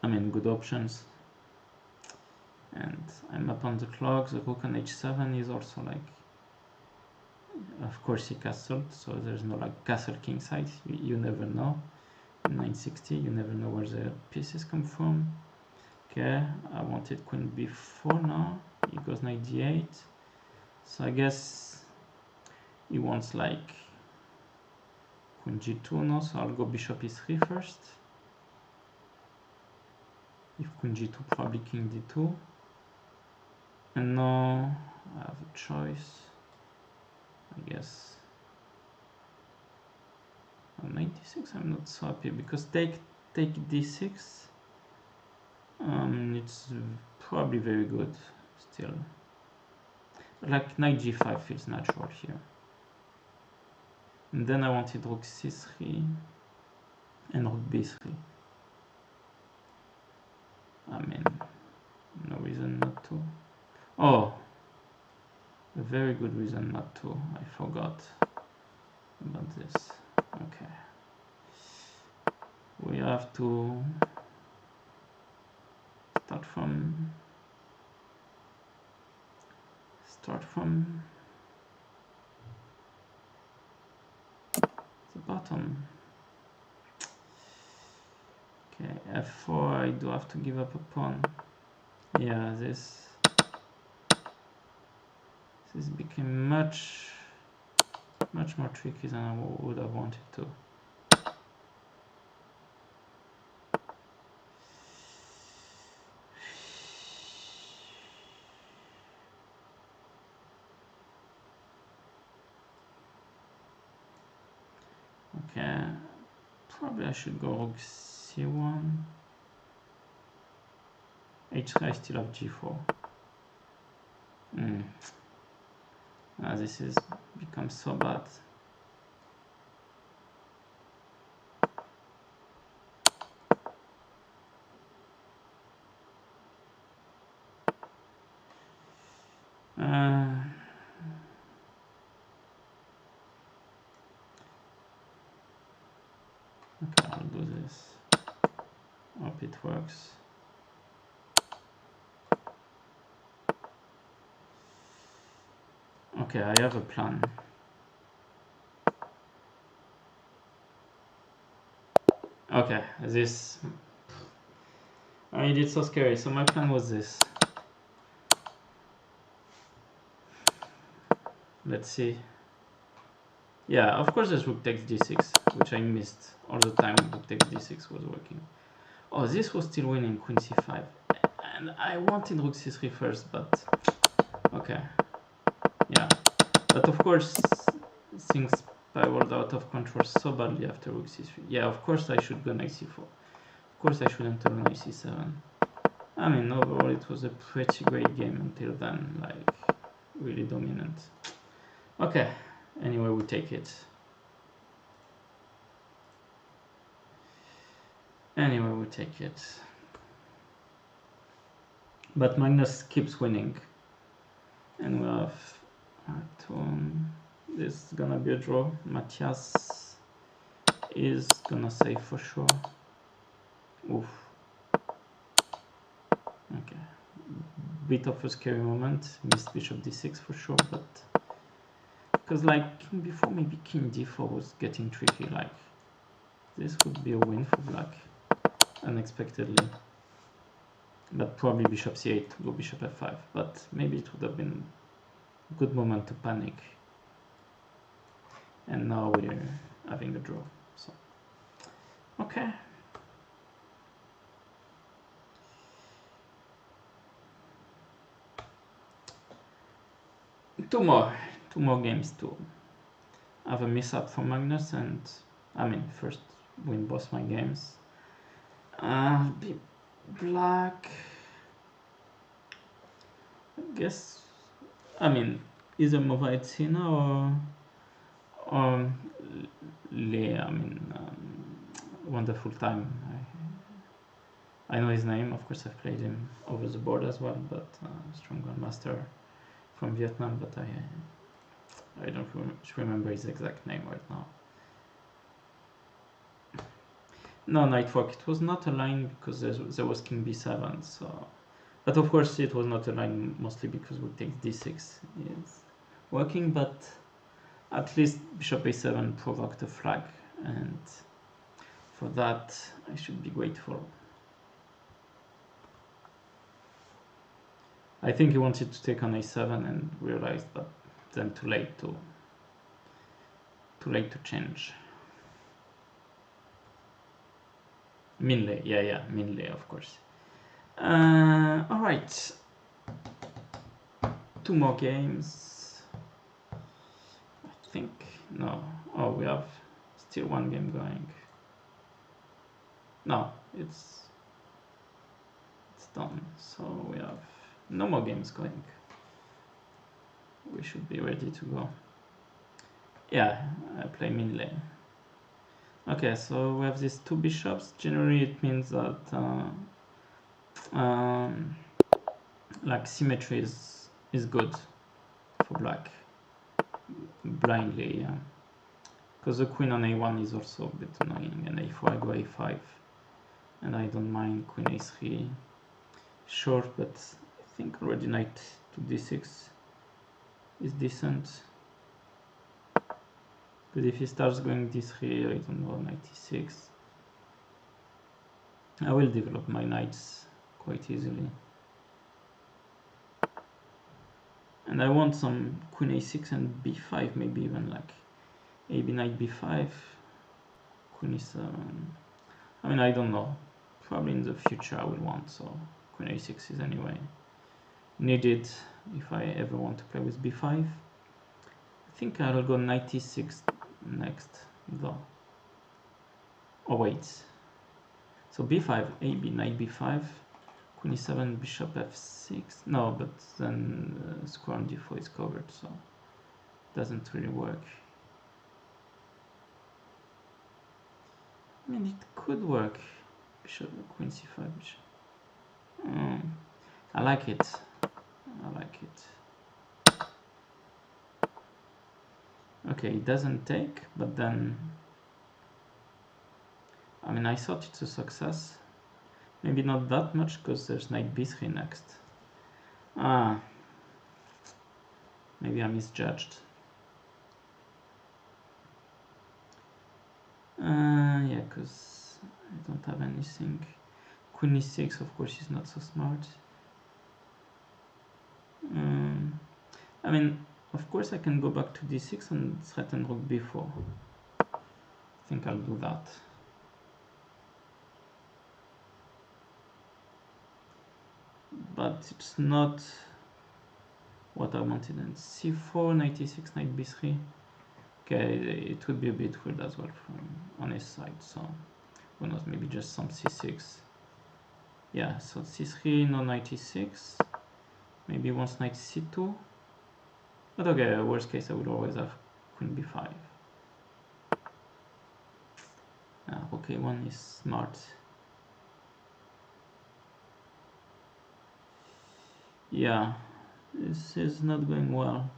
I mean, good options. And I'm up on the clock. The rook on h7 is also like, of course he castled, so there's no like castle king side. You never know. In 960, you never know where the pieces come from. Okay, I wanted queen b4 now. He goes knight d8. So I guess he wants like queen g2 now, so I'll go bishop e3 first. If queen g2, probably king d2. And now I have a choice, I guess. On knight d6 I'm not so happy, because take d6, it's probably very good still. Like knight g5 feels natural here. And then I wanted rook c3 and rook b3. I mean, no reason not to. Oh, a very good reason not to. I forgot about this. Okay. We have to start from the bottom. Okay, f4, I do have to give up a pawn. Yeah, this became much more tricky than I would have wanted to. Okay, probably I should go rook c1. h3, I still have g4. This is become so bad. Okay, I'll do this. Hope it works. Okay, I have a plan. Okay, this, I mean, it's so scary. So my plan was this. Let's see. Yeah, of course there's rook takes d6, which I missed all the time. Rook takes d6 was working. Oh, this was still winning, queen c5. And I wanted rook c3 first, but okay. Yeah, but of course things spiraled out of control so badly after rook c3. Yeah, of course I should go knight c4. Of course I shouldn't turn knight c7. I mean, overall it was a pretty great game until then, like really dominant. Okay, anyway, we take it. Anyway, we take it. But Magnus keeps winning. And we have this is gonna be a draw. Matthias is gonna save for sure. Oof. Okay. Bit of a scary moment. Missed bishop d6 for sure, but because like king b4, maybe king d4 was getting tricky. Like this would be a win for black unexpectedly. But probably bishop c8 to go bishop f5. But maybe it would have been a good moment to panic. And now we're having a draw. So okay. Two more games to have a miss up for Magnus, and I mean first win both my games. Be black. I guess. I mean either Movaitzina or Lea. I mean wonderful time. I know his name. Of course, I've played him over the board as well, but strong grandmaster from Vietnam, but I don't remember his exact name right now. No, knight fork. It was not a line because there was king b7. So, but of course it was not a line mostly because rook takes d6 is working. But at least bishop a7 provoked a flag, and for that I should be grateful. I think he wanted to take on a7 and realized, but then too late to change. Minley, yeah, Minley, of course. All right, two more games. I think no. Oh, we have still one game going. No, it's done. So we have no more games going. We should be ready to go. Yeah, I play Minley. Okay, so we have these two bishops. Generally, it means that like symmetry is good for black. Blindly, yeah. Because the queen on a1 is also a bit annoying, and a4 I go a5, and I don't mind queen a3. Short, but I think already knight to d6 is decent. But if he starts going d3, I don't know, knight e6. I will develop my knights quite easily. And I want some queen a6 and b5, maybe even like ab knight b5, queen e7. I mean, I don't know. Probably in the future I will want, so queen a6 is anyway needed if I ever want to play with b5. I think I'll go knight e6 next, though. Oh wait. So b5, ab, knight b5, queen e7, bishop f6. No, but then square on d4 is covered, so it doesn't really work. I mean, it could work. Bishop, queen c5, bishop. I like it. I like it. Okay, it doesn't take, but then I mean, I thought it's a success. Maybe not that much because there's knight b3 next. Maybe I misjudged. Yeah, because I don't have anything. Queen e6, of course, is not so smart. I mean, of course, I can go back to d6 and threaten rook b4. I think I'll do that. But it's not what I wanted. And c4, knight e6, knight b3. Okay, it would be a bit weird as well from on his side, so who knows, maybe just some c6. Yeah, so c3, no knight e6. Maybe once knight c2. But okay, worst case I would always have queen b5. Okay, one is smart. Yeah, this is not going well.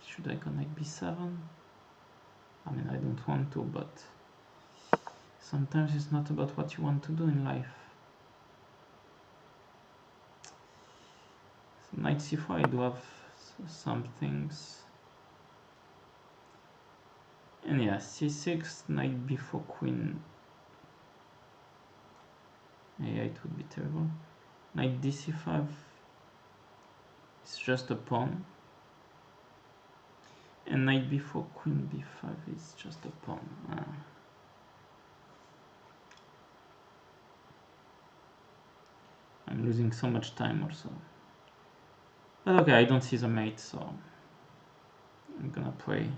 Should I go knight b7? I mean, I don't want to, but sometimes it's not about what you want to do in life. So knight c4, I do have some things. And yeah, c6, knight b4, queen. Yeah, it would be terrible. Knight dc5, it's just a pawn. And knight b4, queen b5 is just a pawn. I'm losing so much time also. But okay, I don't see the mate, so I'm gonna pray.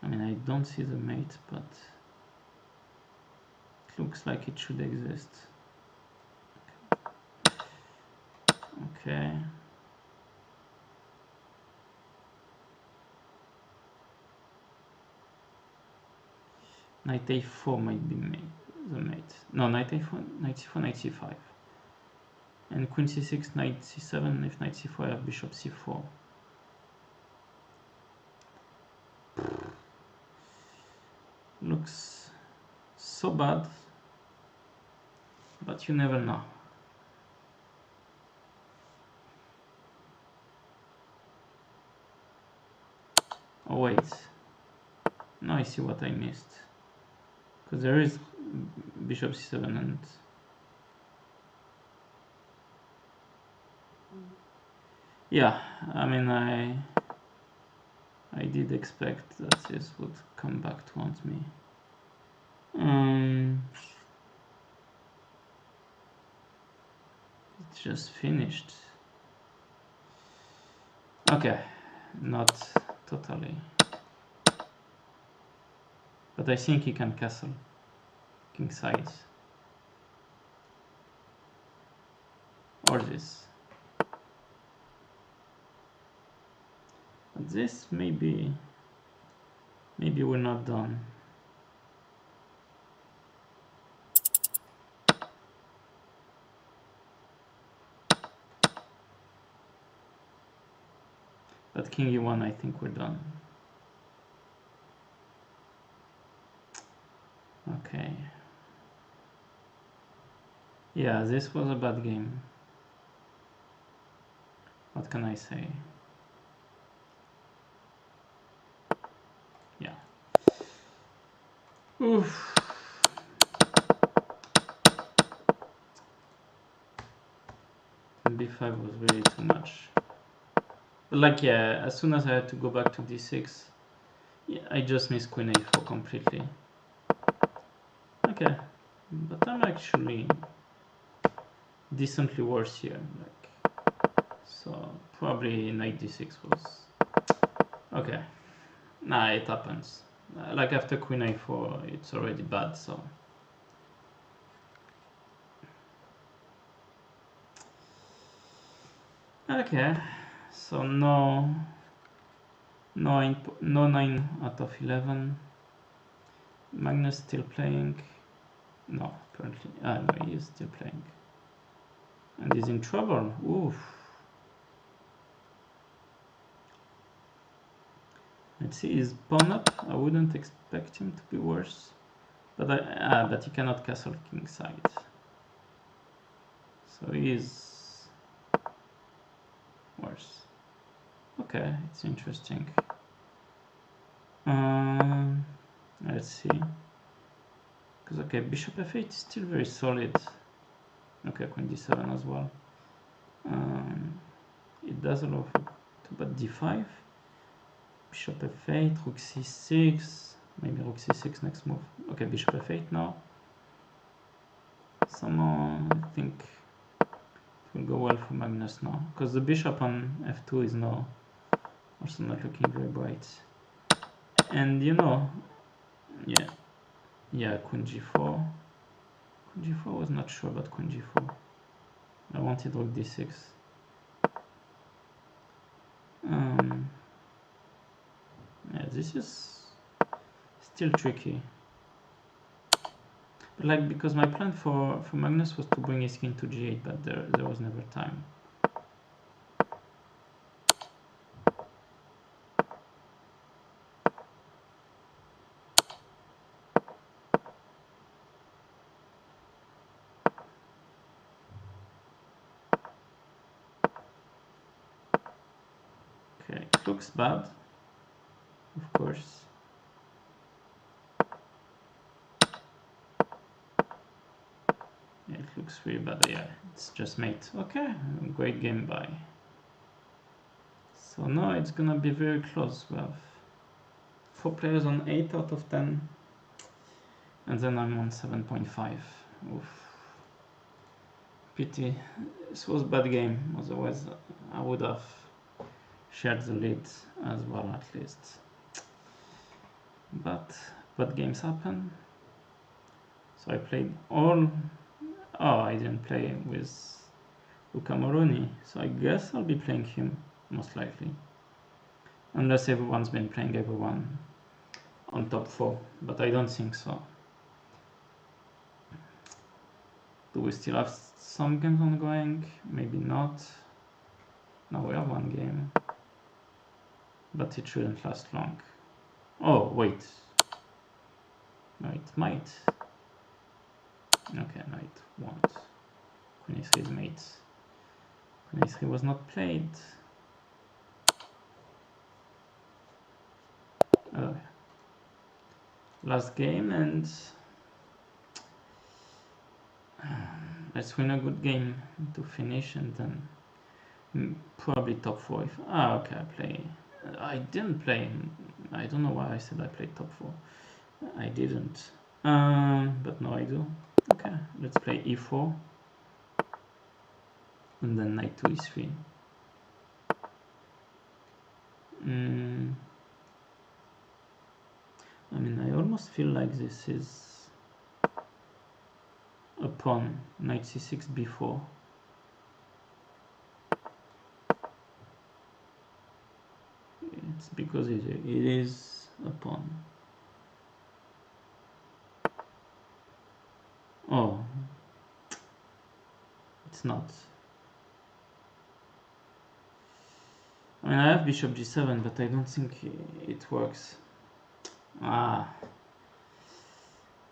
I mean, I don't see the mate, but it looks like it should exist. Okay. Knight a4 might be the mate. No, knight a4, knight c4, knight c5. And queen c6, knight c7. If knight c4, I have bishop c4. Looks so bad, but you never know. Oh wait, now I see what I missed. Because there is bishop c7 and... Yeah, I mean, I did expect that this would come back to haunt me. It just finished. Okay, not totally. But I think he can castle king size. Or this. But this maybe we're not done. But king e1, I think we're done. Okay. Yeah, this was a bad game. What can I say? Yeah. Oof. b5 was really too much. But like, yeah, as soon as I had to go back to d6, yeah, I just missed queen a4 completely. Okay, but I'm actually decently worse here. Like, so probably knight d6 was okay. Nah, it happens. Like after queen a4, it's already bad. So okay, so no 9 out of 11. Magnus still playing. No, apparently. No, he is still playing. And he's in trouble. Oof. Let's see, he's pawn up. I wouldn't expect him to be worse. But but he cannot castle king side. So he is worse. Okay, it's interesting. Let's see. Because okay, bishop f8 is still very solid. Okay, queen d7 as well. It does allow for but d5. Bishop f8, rook c6. Maybe rook c6 next move. Okay, bishop f8 now. somehow I think it will go well for Magnus now, because the bishop on f2 is now also not looking very bright. And you know, yeah, queen g4. Queen g4 was not sure about queen g4. I wanted rook d6. Yeah, this is still tricky. But like, because my plan for Magnus was to bring his king to g8, but there was never time. Okay, it looks bad, of course. Yeah, it looks really bad. Yeah, it's just mate. Okay, great game by. So now it's gonna be very close. We have 4 players on 8 out of 10, and then I'm on 7.5. Oof. Pity. This was a bad game. Otherwise, I would have shared the lead as well, at least. But games happen. So I played all. Oh, I didn't play with Luca Moroni, so I guess I'll be playing him most likely, unless everyone's been playing everyone on top 4, but I don't think so. Do we still have some games ongoing? Maybe not. Now we have one game, but it shouldn't last long. Oh, wait. No, it might. Okay, no, it won't. Queen e3 is mate. Queen e3 was not played. Last game, and let's win a good game to finish, and then probably top 4. Okay, I didn't play. I don't know why I said I played top 4. I didn't. But now I do. Okay, let's play e4, and then knight to e3. I mean, I almost feel like this is a pawn. Knight c6 b4. It's because it is a pawn. Oh, it's not. I mean, I have bishop g7, but I don't think it works.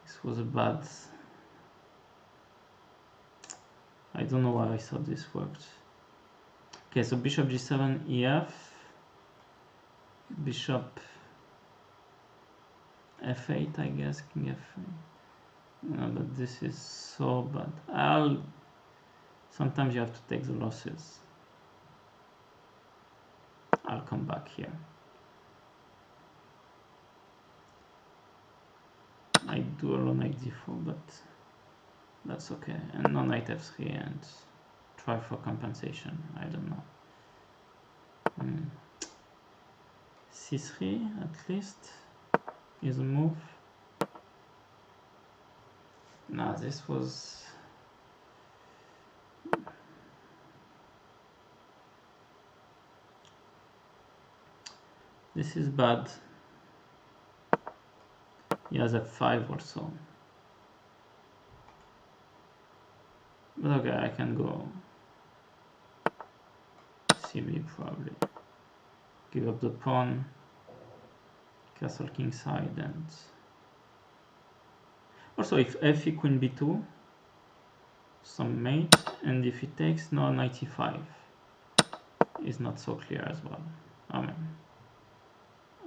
This was a bad. I don't know why I thought this worked. Okay, so bishop g7, ef, bishop f8, I guess, king f8. No, but this is so bad. Sometimes you have to take the losses. I'll come back here. I do alone knight d4, but that's okay. And no knight f3 and try for compensation. I don't know. c3 at least is a move. Nah, this was. This is bad. He has f5 also. But okay, I can go cb probably. Give up the pawn, castle king side, and also if f queen b2, some mate, and if he takes no knight e5 is not so clear as well. I mean,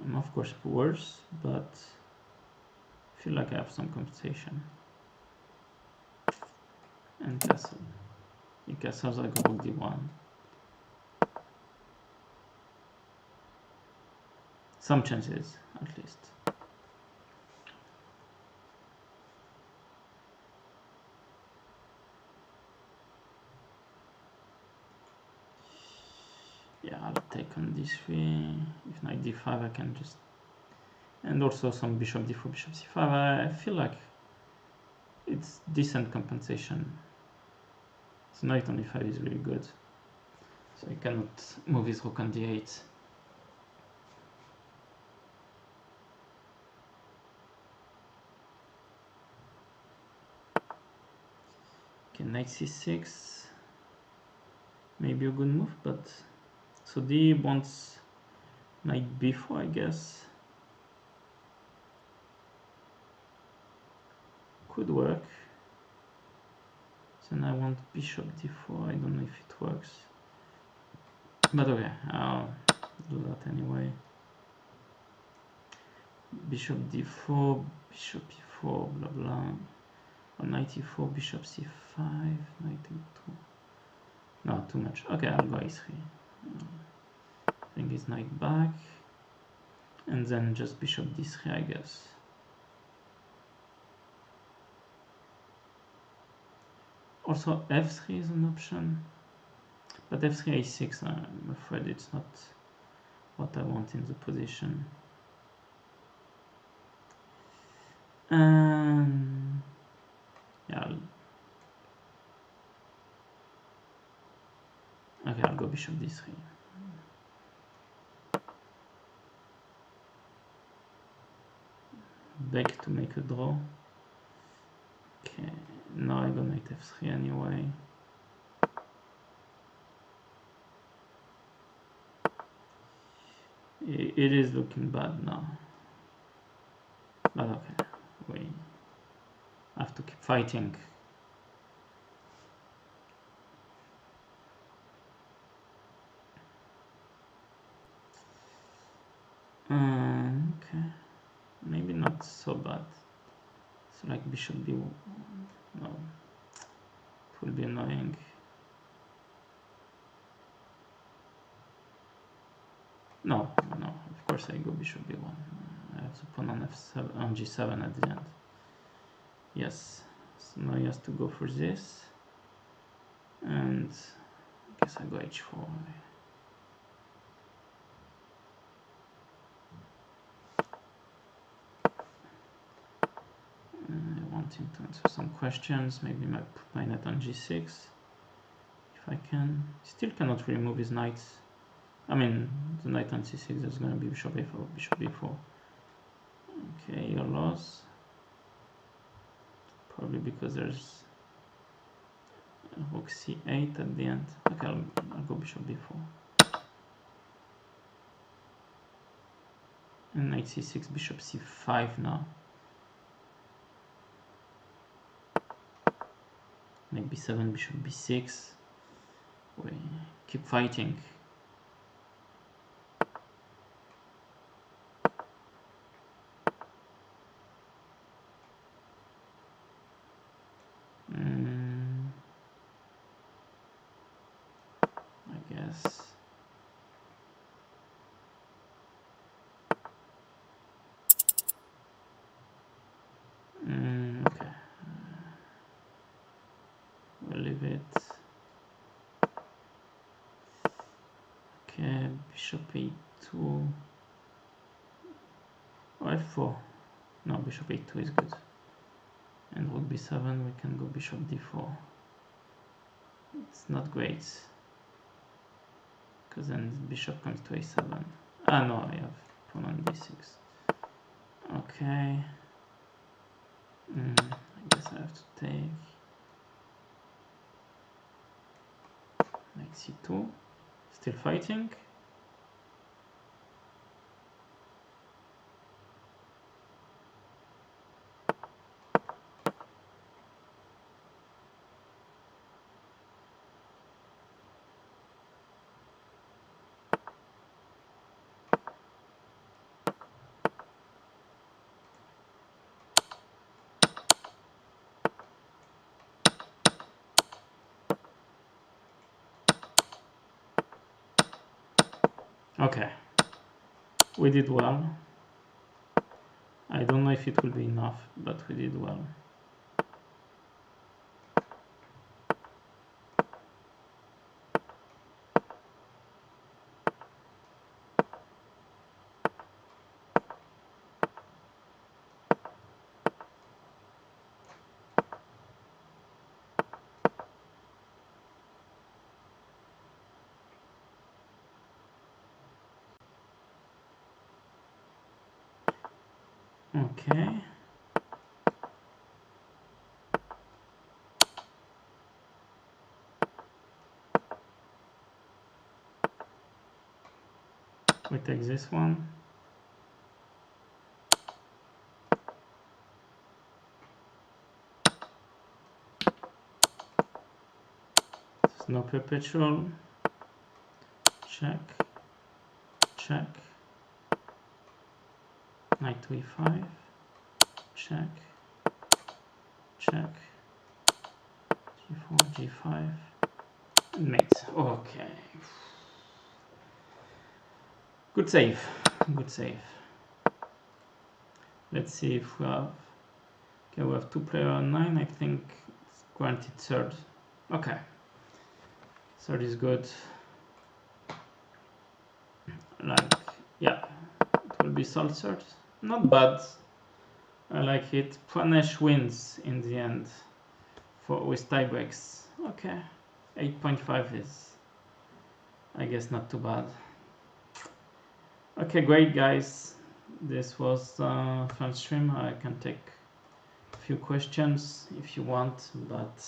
I'm of course worse, but I feel like I have some compensation. And castle. He castles like rook d1. Some chances, at least. Yeah, I'll take on d3. If knight d5, I can just, and also some bishop d4, bishop c5. I feel like it's decent compensation. So knight on e5 is really good. So I cannot move his rook on d8. Okay, knight c6. Maybe a good move, but so d wants knight b4, I guess. Could work. So now I want bishop d4. I don't know if it works, but okay, I'll do that anyway. Bishop d4, bishop e4, blah blah. On knight e4, bishop c5, knight e2. No, too much. Okay, I'll go e3. Bring his knight back, and then just bishop d3, I guess. Also f3 is an option, but f3 a6, I'm afraid it's not what I want in the position. Yeah, okay, I'll go bishop d3. Beg to make a draw. Okay, now I go knight f3 anyway. It is looking bad now, but okay, we have to keep fighting. Okay, maybe not so bad. So like bishop b1, no, it will be annoying. No, of course I go bishop b1. I have the pawn on f7, on g7 at the end. Yes, so now he has to go for this, and I guess I go h4. I want him to answer some questions. Maybe I put my knight on g6 if I can. Still cannot remove his knights. I mean, the knight on c6, there's going to be bishop a4, bishop b4. Okay, your loss. Probably because there's rook c8 at the end. Okay, I'll go bishop b4. And knight c6, bishop c5 now. Knight b7, bishop b6. We keep fighting. I guess. Okay. We'll leave it. Okay, bishop a2 or f4. No, bishop a2 is good. And rook b7, we can go bishop d4. It's not great, because then bishop comes to a7. Ah no, I have pawn on d6. Okay. I guess I have to take knight c2. Still fighting. Okay, we did well. I don't know if it will be enough, but we did well. Okay. We take this one. There's no perpetual. Check. Check. Knight to e5. Check. Check. G4, G5. And mate. Okay. Good save. Good save. Let's see if we have. Okay, we have 2 player on 9. I think it's granted third. Okay. Third is good. Like, yeah, it will be solved third. Not bad. I like it. Pranesh wins in the end with tie breaks. Okay. 8.5 is, I guess, not too bad. Okay, great, guys. This was a fun stream. I can take a few questions if you want, but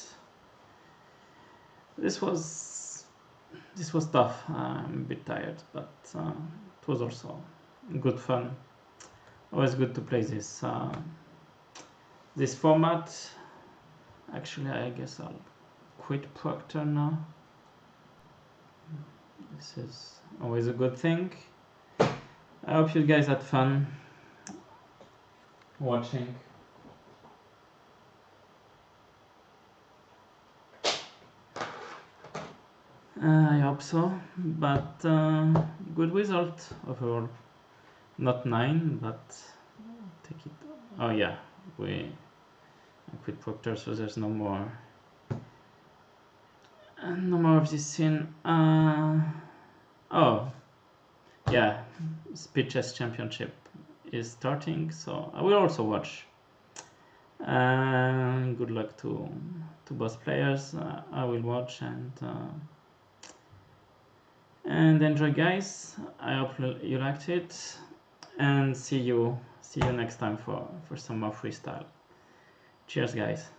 this was tough. I'm a bit tired, but it was also good fun. Always good to play this format. Actually, I guess I'll quit Proctor now. This is always a good thing. I hope you guys had fun watching. I hope so, but good result overall. Not 9, but take it. Oh yeah, I quit Proctor, so there's no more of this scene. Oh yeah, Speed Chess Championship is starting, so I will also watch. Good luck to both players. I will watch and enjoy, guys. I hope you liked it, and see you next time for some more freestyle. Cheers, guys.